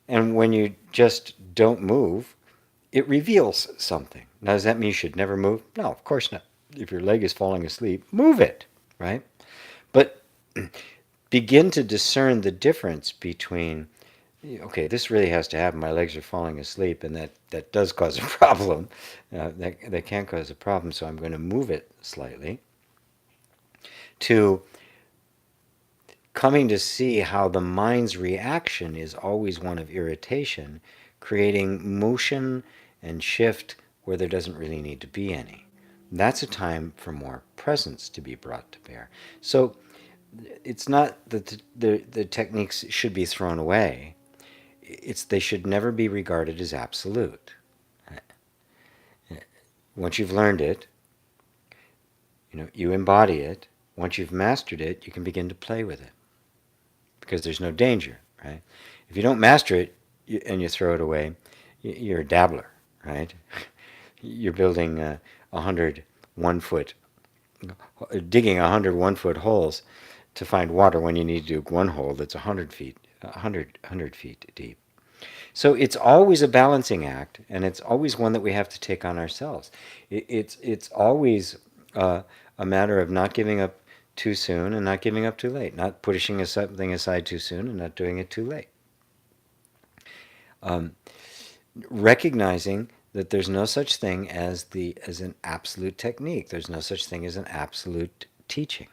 And when you just don't move, it reveals something. Now, does that mean you should never move? No, of course not. If your leg is falling asleep, move it, right? But begin to discern the difference between Okay, this really has to happen. My legs are falling asleep, and that does cause a problem. That can cause a problem, so I'm going to move it slightly to coming to see how the mind's reaction is always one of irritation, creating motion and shift where there doesn't really need to be any. That's a time for more presence to be brought to bear. So it's not that the techniques should be thrown away. It's they should never be regarded as absolute. Once you've learned it, you embody it. Once you've mastered it, you can begin to play with it because there's no danger, right? If you don't master it and you throw it away, you're a dabbler, right? You're building 101 foot, digging 101 foot holes to find water when you need to do one hole that's 100 feet, 100 feet deep. So it's always a balancing act, and it's always one that we have to take on ourselves. It's always a matter of not giving up too soon and not giving up too late, not pushing something aside too soon and not doing it too late. Recognizing that there's no such thing as an absolute technique. There's no such thing as an absolute teaching.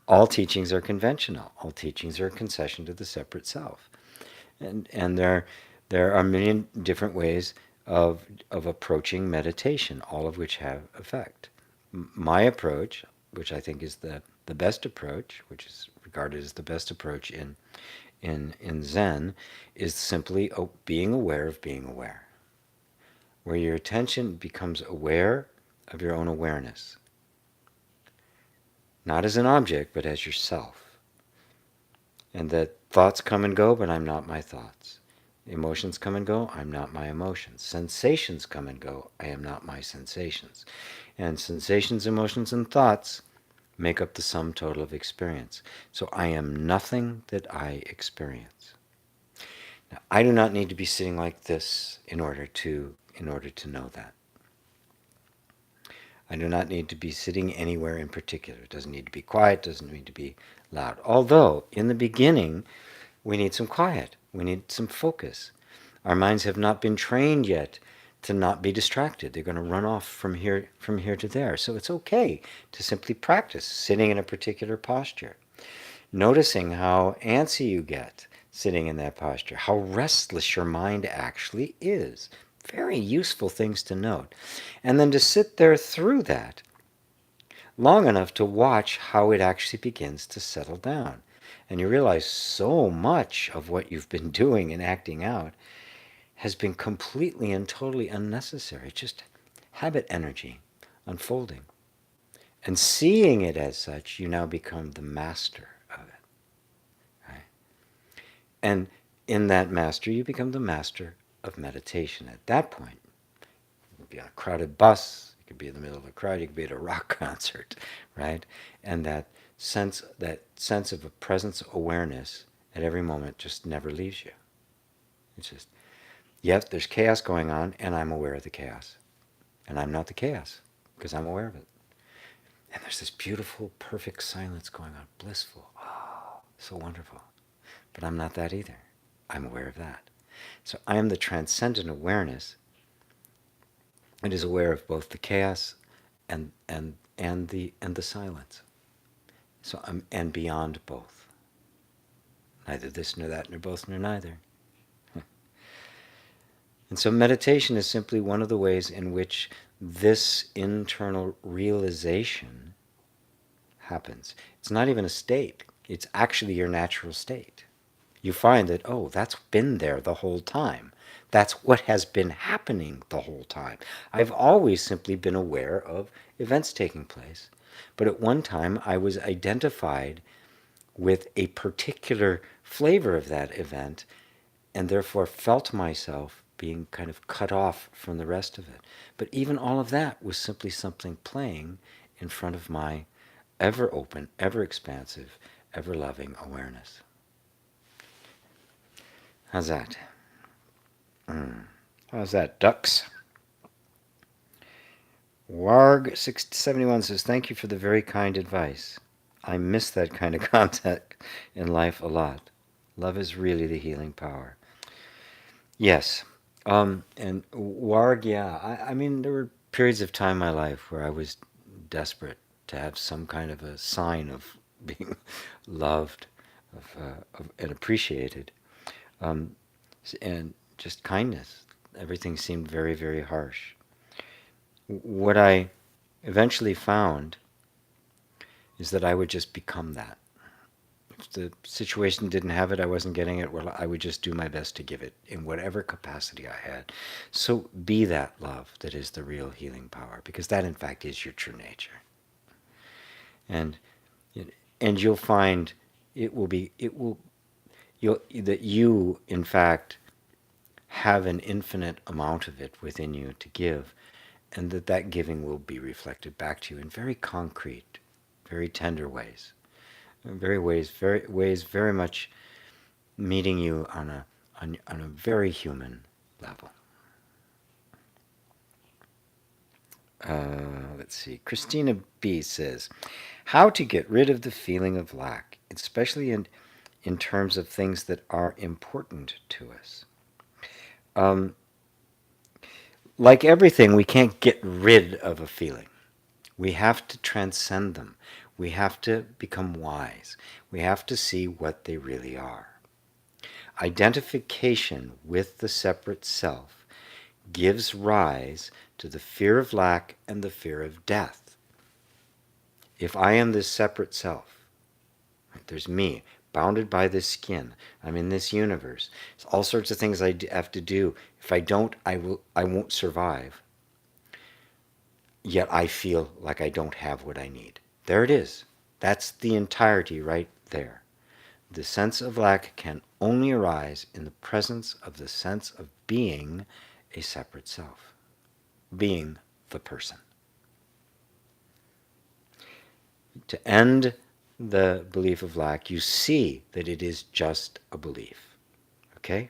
All teachings are conventional. All teachings are a concession to the separate self. And there are a million different ways of approaching meditation, all of which have effect. My approach, which I think is the best approach, which is regarded as the best approach in Zen, is simply being aware of being aware, where your attention becomes aware of your own awareness, not as an object, but as yourself. And that thoughts come and go, but I'm not my thoughts. Emotions come and go, I'm not my emotions. Sensations come and go, I am not my sensations. And sensations, emotions, and thoughts make up the sum total of experience. So I am nothing that I experience. Now, I do not need to be sitting like this in order to know that. I do not need to be sitting anywhere in particular. It doesn't need to be quiet, doesn't need to be loud. Although, in the beginning, we need some quiet. We need some focus. Our minds have not been trained yet to not be distracted. They're going to run off from here to there. So it's okay to simply practice sitting in a particular posture. Noticing how antsy you get sitting in that posture, how restless your mind actually is. Very useful things to note. And then to sit there through that long enough to watch how it actually begins to settle down. And you realize so much of what you've been doing and acting out has been completely and totally unnecessary. Just habit energy unfolding. And seeing it as such, you now become the master of it. Right? And in that master, you become the master of meditation. At that point, you could be on a crowded bus, you could be in the middle of a crowd, you could be at a rock concert, right? And that sense of a presence awareness at every moment just never leaves you. It's just, yes, there's chaos going on, and I'm aware of the chaos. And I'm not the chaos, because I'm aware of it. And there's this beautiful, perfect silence going on, blissful. Oh, so wonderful. But I'm not that either. I'm aware of that. So I am the transcendent awareness. It is aware of both the chaos and the silence. So and beyond both. Neither this nor that nor both nor neither. And so meditation is simply one of the ways in which this internal realization happens. It's not even a state. It's actually your natural state. You find that, oh, that's been there the whole time. That's what has been happening the whole time. I've always simply been aware of events taking place. But at one time, I was identified with a particular flavor of that event and therefore felt myself being kind of cut off from the rest of it. But even all of that was simply something playing in front of my ever open, ever expansive, ever loving awareness. How's that? How's that, ducks? Warg671 says, thank you for the very kind advice. I miss that kind of contact in life a lot. Love is really the healing power. Yes. And Warg, yeah. I mean, there were periods of time in my life where I was desperate to have some kind of a sign of being loved and appreciated. Um, and just kindness. Everything seemed very, very harsh. What I eventually found is that I would just become that. If the situation didn't have it, I wasn't getting it, well, I would just do my best to give it in whatever capacity I had. So be that love that is the real healing power, because that in fact is your true nature. And and you'll find that you in fact have an infinite amount of it within you to give, and that giving will be reflected back to you in very concrete, very tender ways. Ways very much meeting you on a very human level. Let's see. Christina B says, "How to get rid of the feeling of lack, especially in terms of things that are important to us." Um, like everything, we can't get rid of a feeling. We have to transcend them. We have to become wise. We have to see what they really are. Identification with the separate self gives rise to the fear of lack and the fear of death. If I am this separate self, there's me, bounded by this skin, I'm in this universe, there's all sorts of things I have to do. If I don't, I won't survive. Yet I feel like I don't have what I need. There it is. That's the entirety right there. The sense of lack can only arise in the presence of the sense of being a separate self, being the person. To end the belief of lack, you see that it is just a belief. Okay?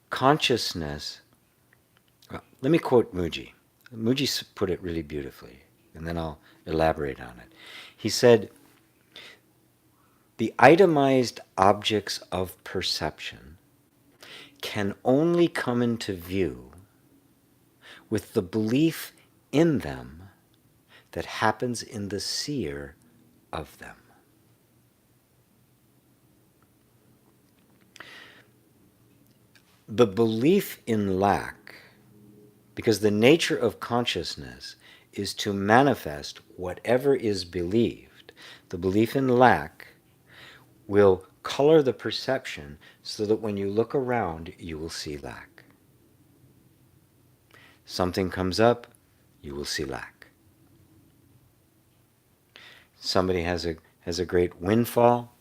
Consciousness, well, let me quote Muji. Muji put it really beautifully, and then I'll elaborate on it. He said, "The itemized objects of perception can only come into view with the belief in them that happens in the seer of them." The belief in lack, because the nature of consciousness is to manifest whatever is believed, the belief in lack will color the perception so that when you look around, you will see lack. Something comes up, you will see lack. Somebody has a great windfall,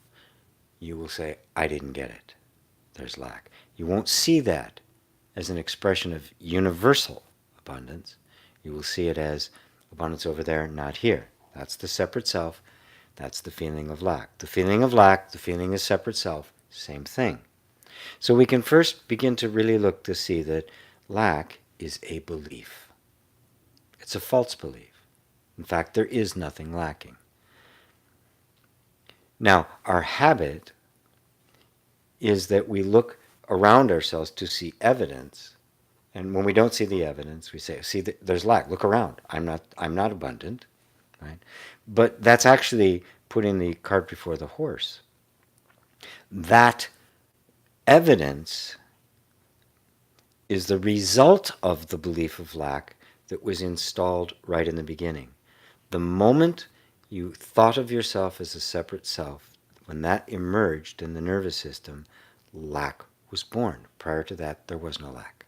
you will say, "I didn't get it." There's lack. You won't see that as an expression of universal abundance. You will see it as abundance over there, not here. That's the separate self. That's the feeling of lack. The feeling of lack, the feeling of separate self, same thing. So we can first begin to really look to see that lack is a belief. It's a false belief. In fact, there is nothing lacking. Now, our habit is that we look around ourselves to see evidence, and when we don't see the evidence, we say, "See, there's lack. Look around. I'm not abundant." Right? But that's actually putting the cart before the horse. That evidence is the result of the belief of lack that was installed right in the beginning. The moment you thought of yourself as a separate self, when that emerged in the nervous system, lack was born. Prior to that, there was no lack.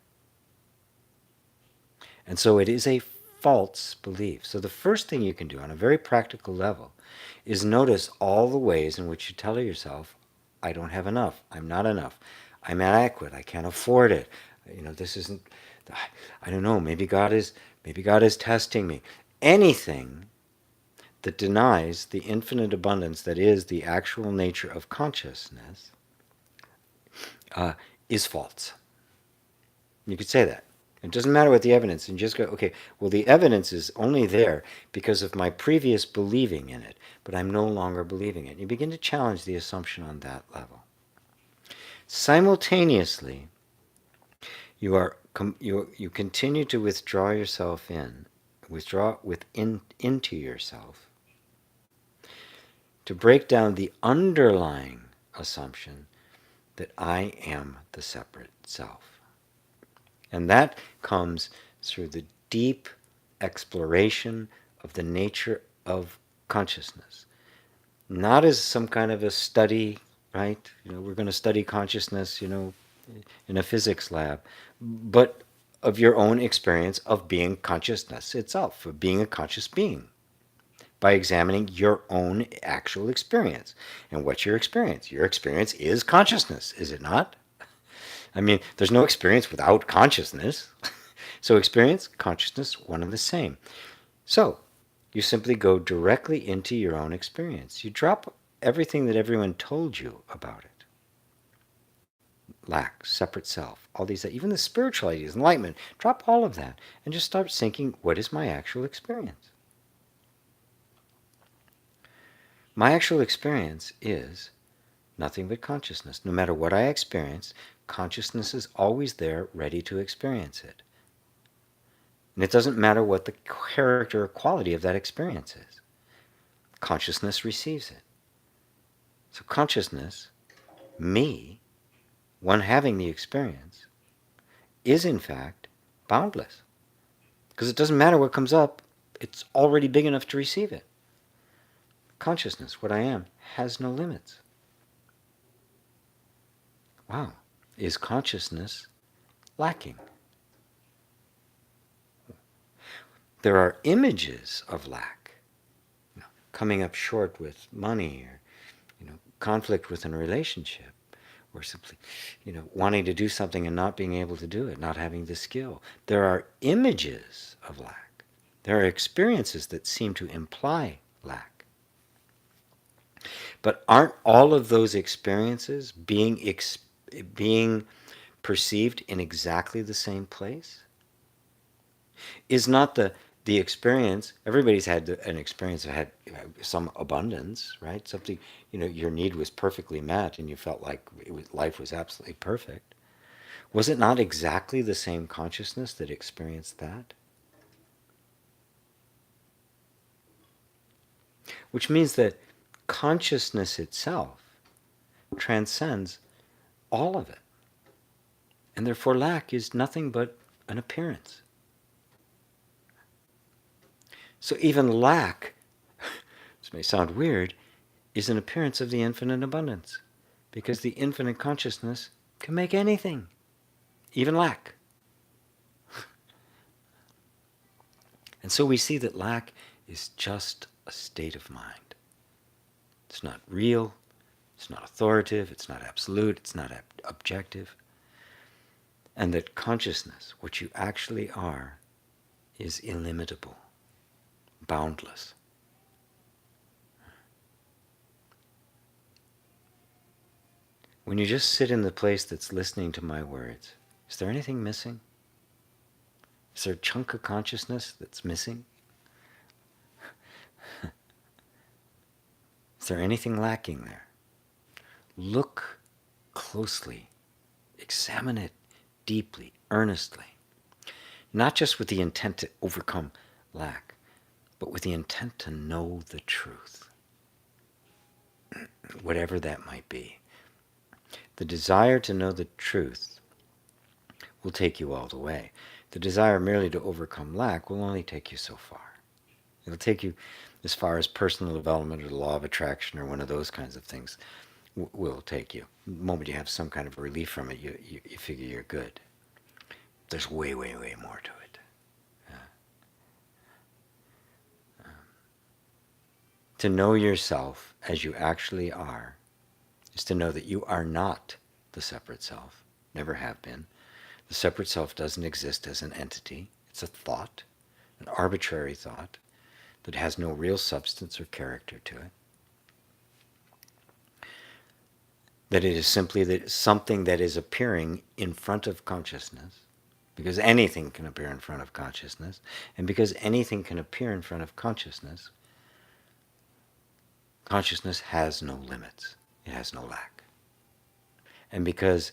And so it is a false belief. So the first thing you can do on a very practical level is notice all the ways in which you tell yourself, "I don't have enough, I'm not enough, I'm inadequate, I can't afford it, this isn't, I don't know, maybe God is testing me." Anything that denies the infinite abundance that is the actual nature of consciousness is false. You could say that. It doesn't matter what the evidence is. And just go, okay, well, the evidence is only there because of my previous believing in it, but I'm no longer believing it. You begin to challenge the assumption on that level. Simultaneously, you continue to withdraw yourself into yourself, to break down the underlying assumption that I am the separate self. And that comes through the deep exploration of the nature of consciousness. Not as some kind of a study, right? We're going to study consciousness, in a physics lab, but of your own experience of being consciousness itself, of being a conscious being, by examining your own actual experience. And what's your experience? Your experience is consciousness, is it not? I mean, there's no experience without consciousness. So experience, consciousness, one and the same. So you simply go directly into your own experience. You drop everything that everyone told you about it. Lack, separate self, all these, even the spiritual ideas, enlightenment, drop all of that and just start thinking, what is my actual experience? My actual experience is nothing but consciousness. No matter what I experience, consciousness is always there, ready to experience it. And it doesn't matter what the character or quality of that experience is. Consciousness receives it. So consciousness, me, one having the experience, is in fact boundless. Because it doesn't matter what comes up, it's already big enough to receive it. Consciousness, what I am, has no limits. Wow. Is consciousness lacking? There are images of lack, coming up short with money, or conflict within a relationship, or simply wanting to do something and not being able to do it, not having the skill. There are images of lack. There are experiences that seem to imply lack. But aren't all of those experiences being perceived in exactly the same place? Is not the experience, everybody's had an experience that had some abundance, right? Something, your need was perfectly met and you felt like life was absolutely perfect. Was it not exactly the same consciousness that experienced that? Which means that consciousness itself transcends all of it. And therefore lack is nothing but an appearance. So even lack, this may sound weird, is an appearance of the infinite abundance. Because the infinite consciousness can make anything, even lack. And so we see that lack is just a state of mind. It's not real, it's not authoritative, it's not absolute, it's not objective. And that consciousness, what you actually are, is illimitable, boundless. When you just sit in the place that's listening to my words, is there anything missing? Is there a chunk of consciousness that's missing? Is there anything lacking there? Look closely, examine it deeply, earnestly, not just with the intent to overcome lack, but with the intent to know the truth, whatever that might be. The desire to know the truth will take you all the way. The desire merely to overcome lack will only take you so far. It'll take you as far as personal development or the law of attraction or one of those kinds of things will take you. The moment you have some kind of relief from it, you figure you're good. There's way, way, way more to it. To know yourself as you actually are is to know that you are not the separate self, never have been. The separate self doesn't exist as an entity. It's a thought, an arbitrary thought that has no real substance or character to it. That it is simply something that is appearing in front of consciousness, because anything can appear in front of consciousness, and because anything can appear in front of consciousness, consciousness has no limits. It has no lack. And because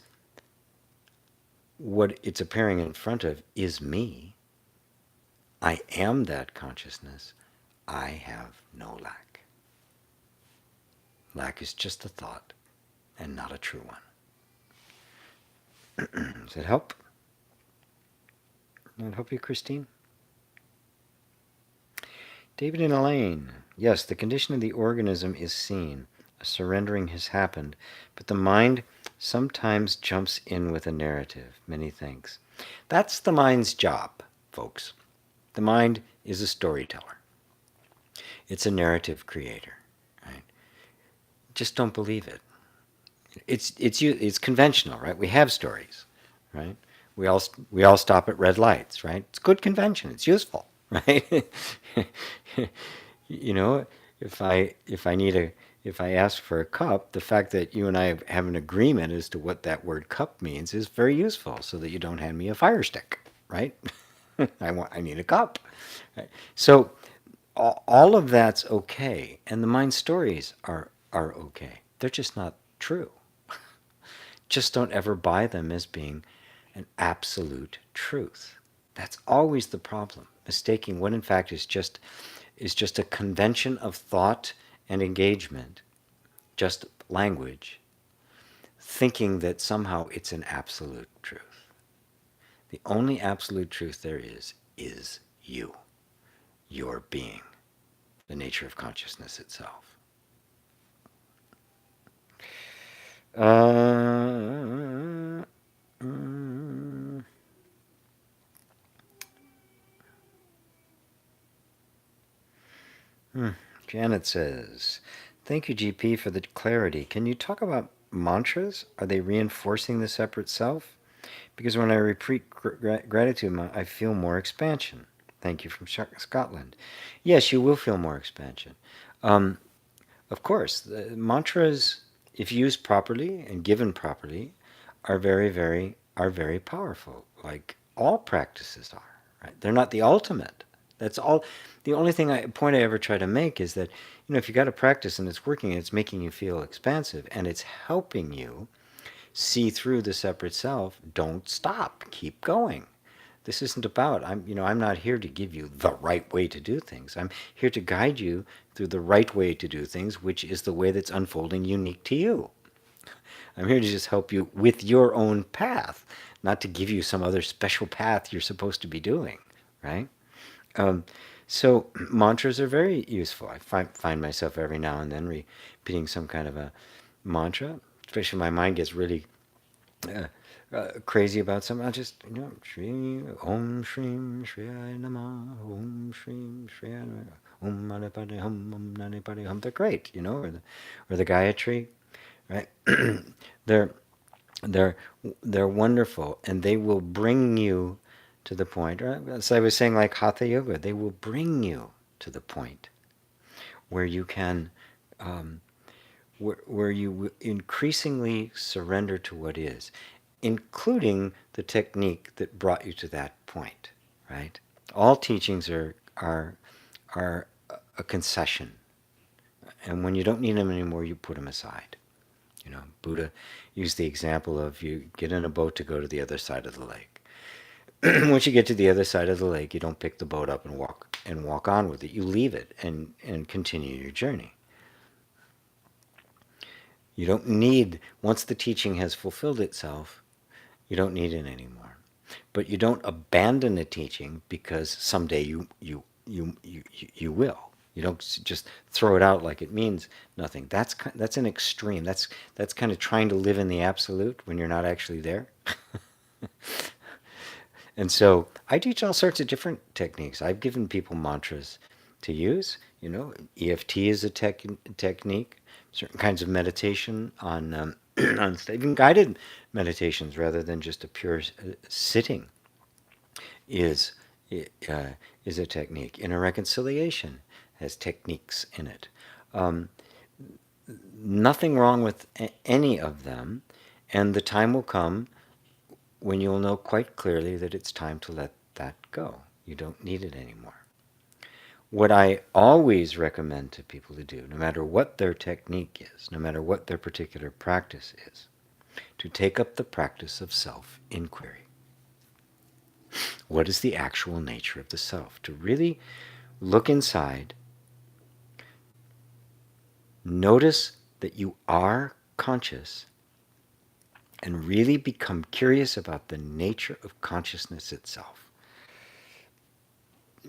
what it's appearing in front of is me, I am that consciousness, I have no lack. Lack is just a thought and not a true one. Does that help? Does that help you, Christine? David and Elaine. Yes, the condition of the organism is seen. A surrendering has happened, but the mind sometimes jumps in with a narrative. Many thanks. That's the mind's job, folks. The mind is a storyteller. It's a narrative creator. Right? Just don't believe it. It's conventional, right? We have stories, right? We all stop at red lights, right? It's good convention. It's useful, right? You know, if I ask for a cup, the fact that you and I have an agreement as to what that word cup means is very useful, so that you don't hand me a fire stick, right? I need a cup. Right? So all of that's okay, and the mind stories are okay. They're just not true. Just don't ever buy them as being an absolute truth. That's always the problem. Mistaking what in fact is just a convention of thought and engagement, just language, thinking that somehow it's an absolute truth. The only absolute truth there is you, your being, the nature of consciousness itself. Janet says, thank you, GP, for the clarity. Can you talk about mantras? Are they reinforcing the separate self? Because when I repeat gratitude, I feel more expansion. Thank you from Scotland. Yes, you will feel more expansion. Of course, the mantras, if used properly and given properly, are very powerful, like all practices are. Right? They're not the ultimate. That's all. The only point I ever try to make is that, if you got a practice and it's working and it's making you feel expansive and it's helping you see through the separate self, don't stop. Keep going. This isn't about, I'm not here to give you the right way to do things. I'm here to guide you through the right way to do things, which is the way that's unfolding unique to you. I'm here to just help you with your own path, not to give you some other special path you're supposed to be doing, right? So mantras are very useful. I find myself every now and then repeating some kind of a mantra, especially when my mind gets really crazy about something. I'll just, Shri Om Shrim Shriya Namah Om Shrim Shriya Namah Om Manipati Hum Om Nanipati Hum. They're great, or the Gayatri, right? they're they're wonderful, and they will bring you to the point. Right? As I was saying, like Hatha Yoga, they will bring you to the point where you can, where you increasingly surrender to what is, including the technique that brought you to that point. Right? All teachings are a concession, and when you don't need them anymore, you put them aside. Buddha used the example of you get in a boat to go to the other side of the lake. Once you get to the other side of the lake, you don't pick the boat up and walk on with it. You leave it and continue your journey. You don't need, once the teaching has fulfilled itself, you don't need it anymore. But you don't abandon the teaching because someday you will. You don't just throw it out like it means nothing. That's an extreme. That's kind of trying to live in the absolute when you're not actually there. And so I teach all sorts of different techniques. I've given people mantras to use. EFT is a technique. Certain kinds of meditation on even guided meditations rather than just a pure sitting is a technique. Inner reconciliation has techniques in it. Nothing wrong with any of them, and the time will come when you'll know quite clearly that it's time to let that go. You don't need it anymore. What I always recommend to people to do, no matter what their technique is, no matter what their particular practice is, to take up the practice of self-inquiry. What is the actual nature of the self? To really look inside, notice that you are conscious, and really become curious about the nature of consciousness itself.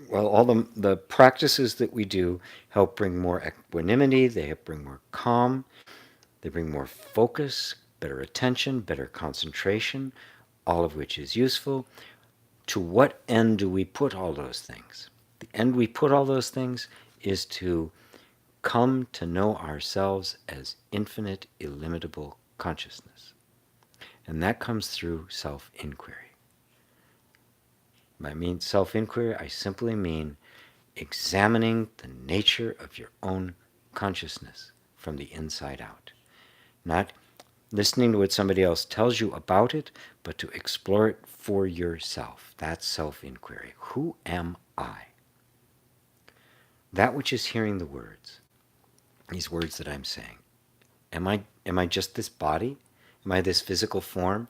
Well, all the practices that we do help bring more equanimity, they help bring more calm, they bring more focus, better attention, better concentration, all of which is useful. To what end do we put all those things? The end we put all those things is to come to know ourselves as infinite, illimitable consciousness. And that comes through self-inquiry. By mean self-inquiry, I simply mean examining the nature of your own consciousness from the inside out. Not listening to what somebody else tells you about it, but to explore it for yourself. That's self-inquiry. Who am I? That which is hearing the words, these words that I'm saying. Am I just this body? Am I this physical form?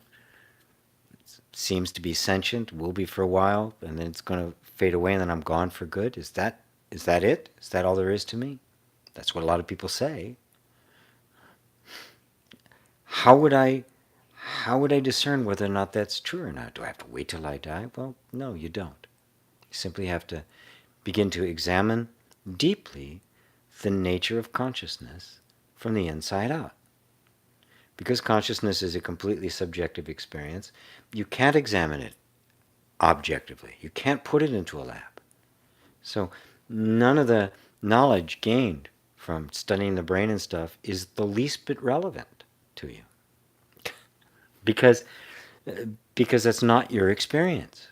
It seems to be sentient, will be for a while, and then it's going to fade away, and then I'm gone for good. Is that it? Is that all there is to me? That's what a lot of people say. How would I discern whether or not that's true or not? Do I have to wait till I die? Well, no, you don't. You simply have to begin to examine deeply the nature of consciousness from the inside out. Because consciousness is a completely subjective experience, you can't examine it objectively. You can't put it into a lab. So none of the knowledge gained from studying the brain and stuff is the least bit relevant to you. Because that's not your experience.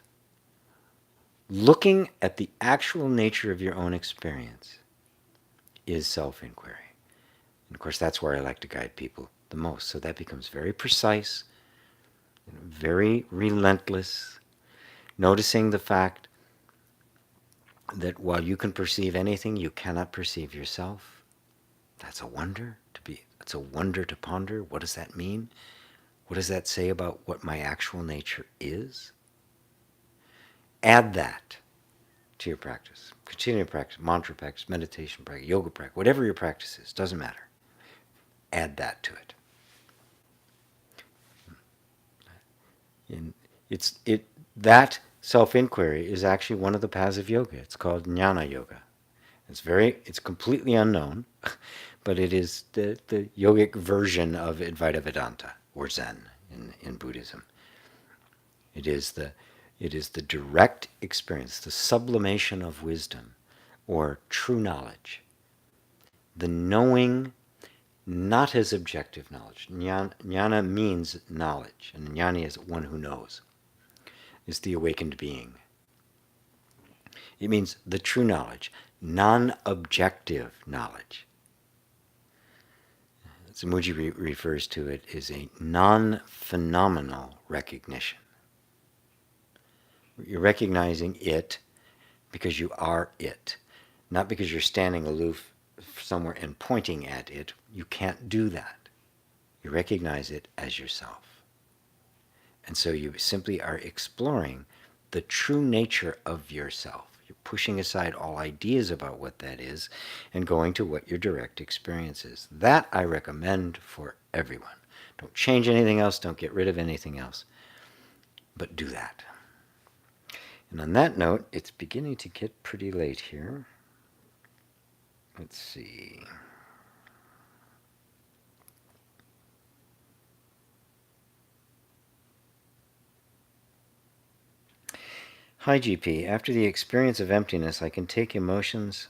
Looking at the actual nature of your own experience is self-inquiry. And of course, that's where I like to guide people the most. So that becomes very precise, very relentless, noticing the fact that while you can perceive anything, you cannot perceive yourself. That's a wonder it's a wonder to ponder. What does that mean? What does that say about what my actual nature is? Add that to your practice. Continue to practice, mantra practice, meditation practice, yoga practice, whatever your practice is, doesn't matter. Add that to it. And that self-inquiry is actually one of the paths of yoga. It's called jnana yoga. It's completely unknown, but it is the yogic version of Advaita Vedanta, or Zen in Buddhism. It is the direct experience, the sublimation of wisdom, or true knowledge. The knowing, not as objective knowledge. Jnana means knowledge, and jnani is one who knows. It's the awakened being. It means the true knowledge, non-objective knowledge. Samujji refers to it as a non-phenomenal recognition. You're recognizing it because you are it, not because you're standing aloof somewhere and pointing at it. You can't do that. You recognize it as yourself. And so you simply are exploring the true nature of yourself. You're pushing aside all ideas about what that is and going to what your direct experience is. That I recommend for everyone. Don't change anything else. Don't get rid of anything else. But do that. And on that note, it's beginning to get pretty late here. Let's see. Hi, GP. After the experience of emptiness, I can take emotions.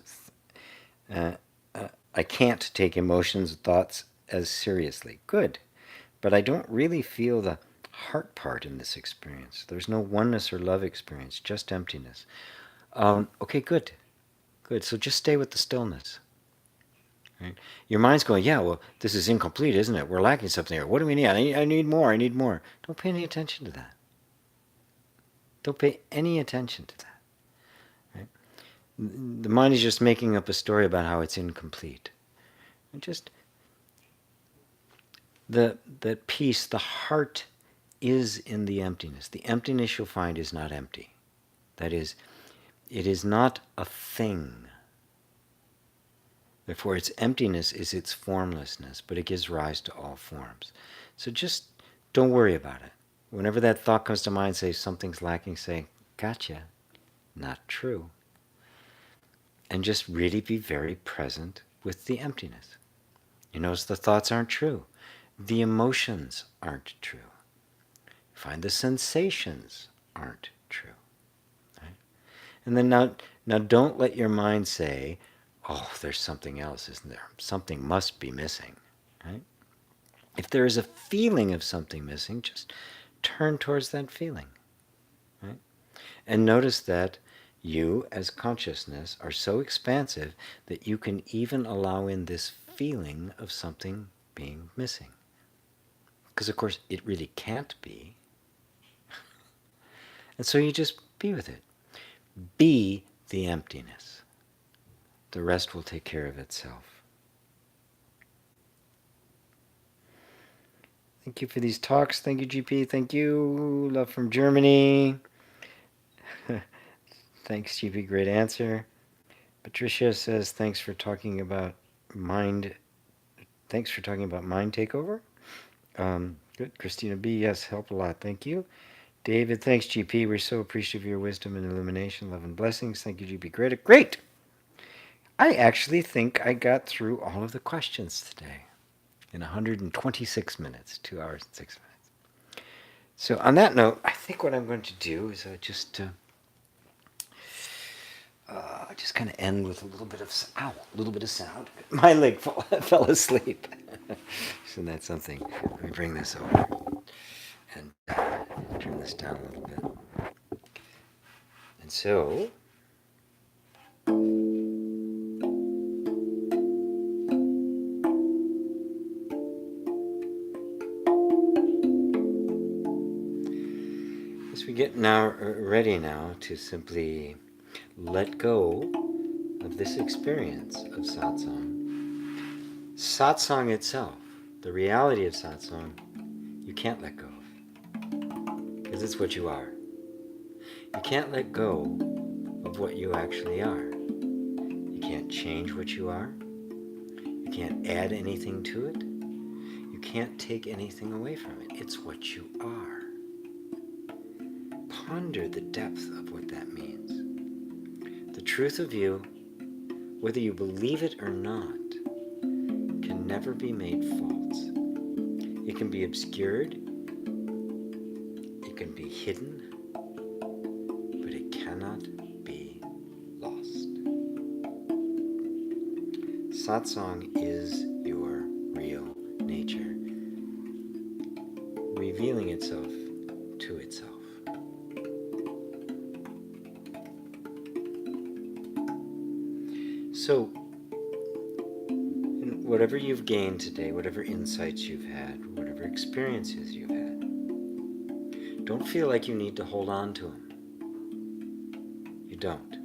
I can't take emotions and thoughts as seriously. Good. But I don't really feel the heart part in this experience. There's no oneness or love experience, just emptiness. Okay, good. Good. So just stay with the stillness. Right? Your mind's going, yeah, well, this is incomplete, isn't it? We're lacking something here. What do we need? I need more. I need more. Don't pay any attention to that. Don't pay any attention to that. Right? The mind is just making up a story about how it's incomplete. And just the peace, the heart is in the emptiness. The emptiness you'll find is not empty. That is, it is not a thing. Therefore, its emptiness is its formlessness, but it gives rise to all forms. So just don't worry about it. Whenever that thought comes to mind, say something's lacking, say, gotcha, not true. And just really be very present with the emptiness. You notice the thoughts aren't true. The emotions aren't true. Find the sensations aren't true. Right? And then now don't let your mind say, oh, there's something else, isn't there? Something must be missing. Right? If there is a feeling of something missing, just turn towards that feeling. Right? And notice that you, as consciousness, are so expansive that you can even allow in this feeling of something being missing. Because, of course, it really can't be. And so you just be with it. Be the emptiness. The rest will take care of itself. Thank you for these talks. Thank you, GP. Thank you. Love from Germany. Thanks, GP. Great answer. Patricia says, thanks for talking about mind. Thanks for talking about mind takeover. Good. Christina B, yes, helped a lot. Thank you. David, thanks, GP. We're so appreciative of your wisdom and illumination. Love and blessings. Thank you, GP. Great. Great. I actually think I got through all of the questions today in 126 minutes, 2 hours and 6 minutes. So on that note, I think what I'm going to do is just kind of end with a little bit of sound. My leg fell asleep. Isn't that something? Let me bring this over and turn this down a little bit. And so, as we get ready now to simply let go of this experience of satsang. Satsang itself, the reality of satsang, you can't let go of. Because it's what you are. You can't let go of what you actually are. You can't change what you are. You can't add anything to it. You can't take anything away from it. It's what you are. Ponder the depth of what that means. The truth of you, whether you believe it or not, can never be made false. It can be obscured, it can be hidden, but it cannot be lost. Satsang is your real nature, revealing itself to itself. So, whatever you've gained today, whatever insights you've had, whatever experiences you've had, don't feel like you need to hold on to them. You don't.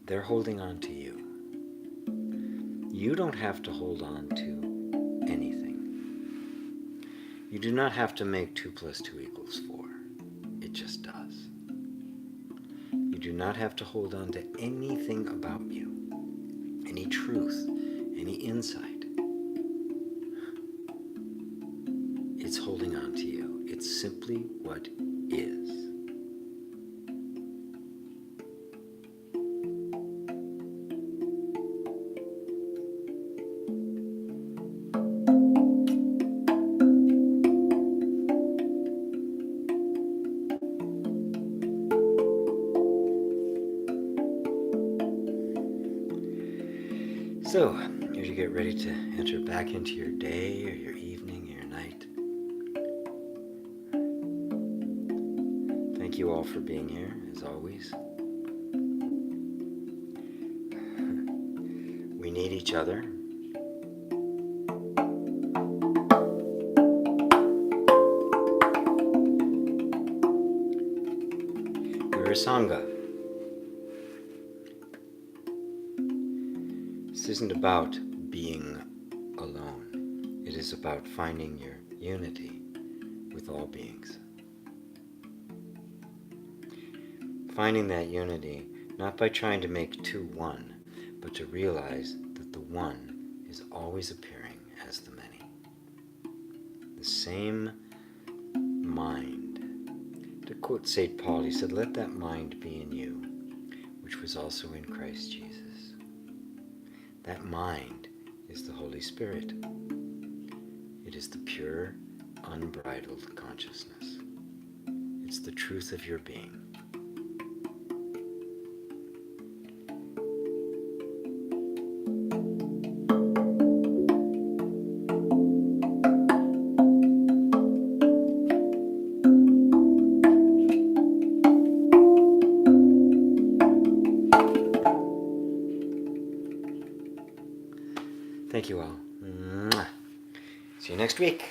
They're holding on to you. You don't have to hold on to anything. You do not have to make 2 + 2 = 4. It just does. You do not have to hold on to anything about you. Any truth, any insight. It's holding on to you. It's simply what is. So, as you get ready to enter back into your day or your evening or your night, thank you all for being here, as always. We need each other. your Sangha. This isn't about being alone. It is about finding your unity with all beings. Finding that unity not by trying to make two one, but to realize that the one is always appearing as the many. The same mind. To quote St. Paul, he said, "Let that mind be in you, which was also in Christ Jesus." That mind is the Holy Spirit. It is the pure, unbridled consciousness. It's the truth of your being. Thank you all. See you next week.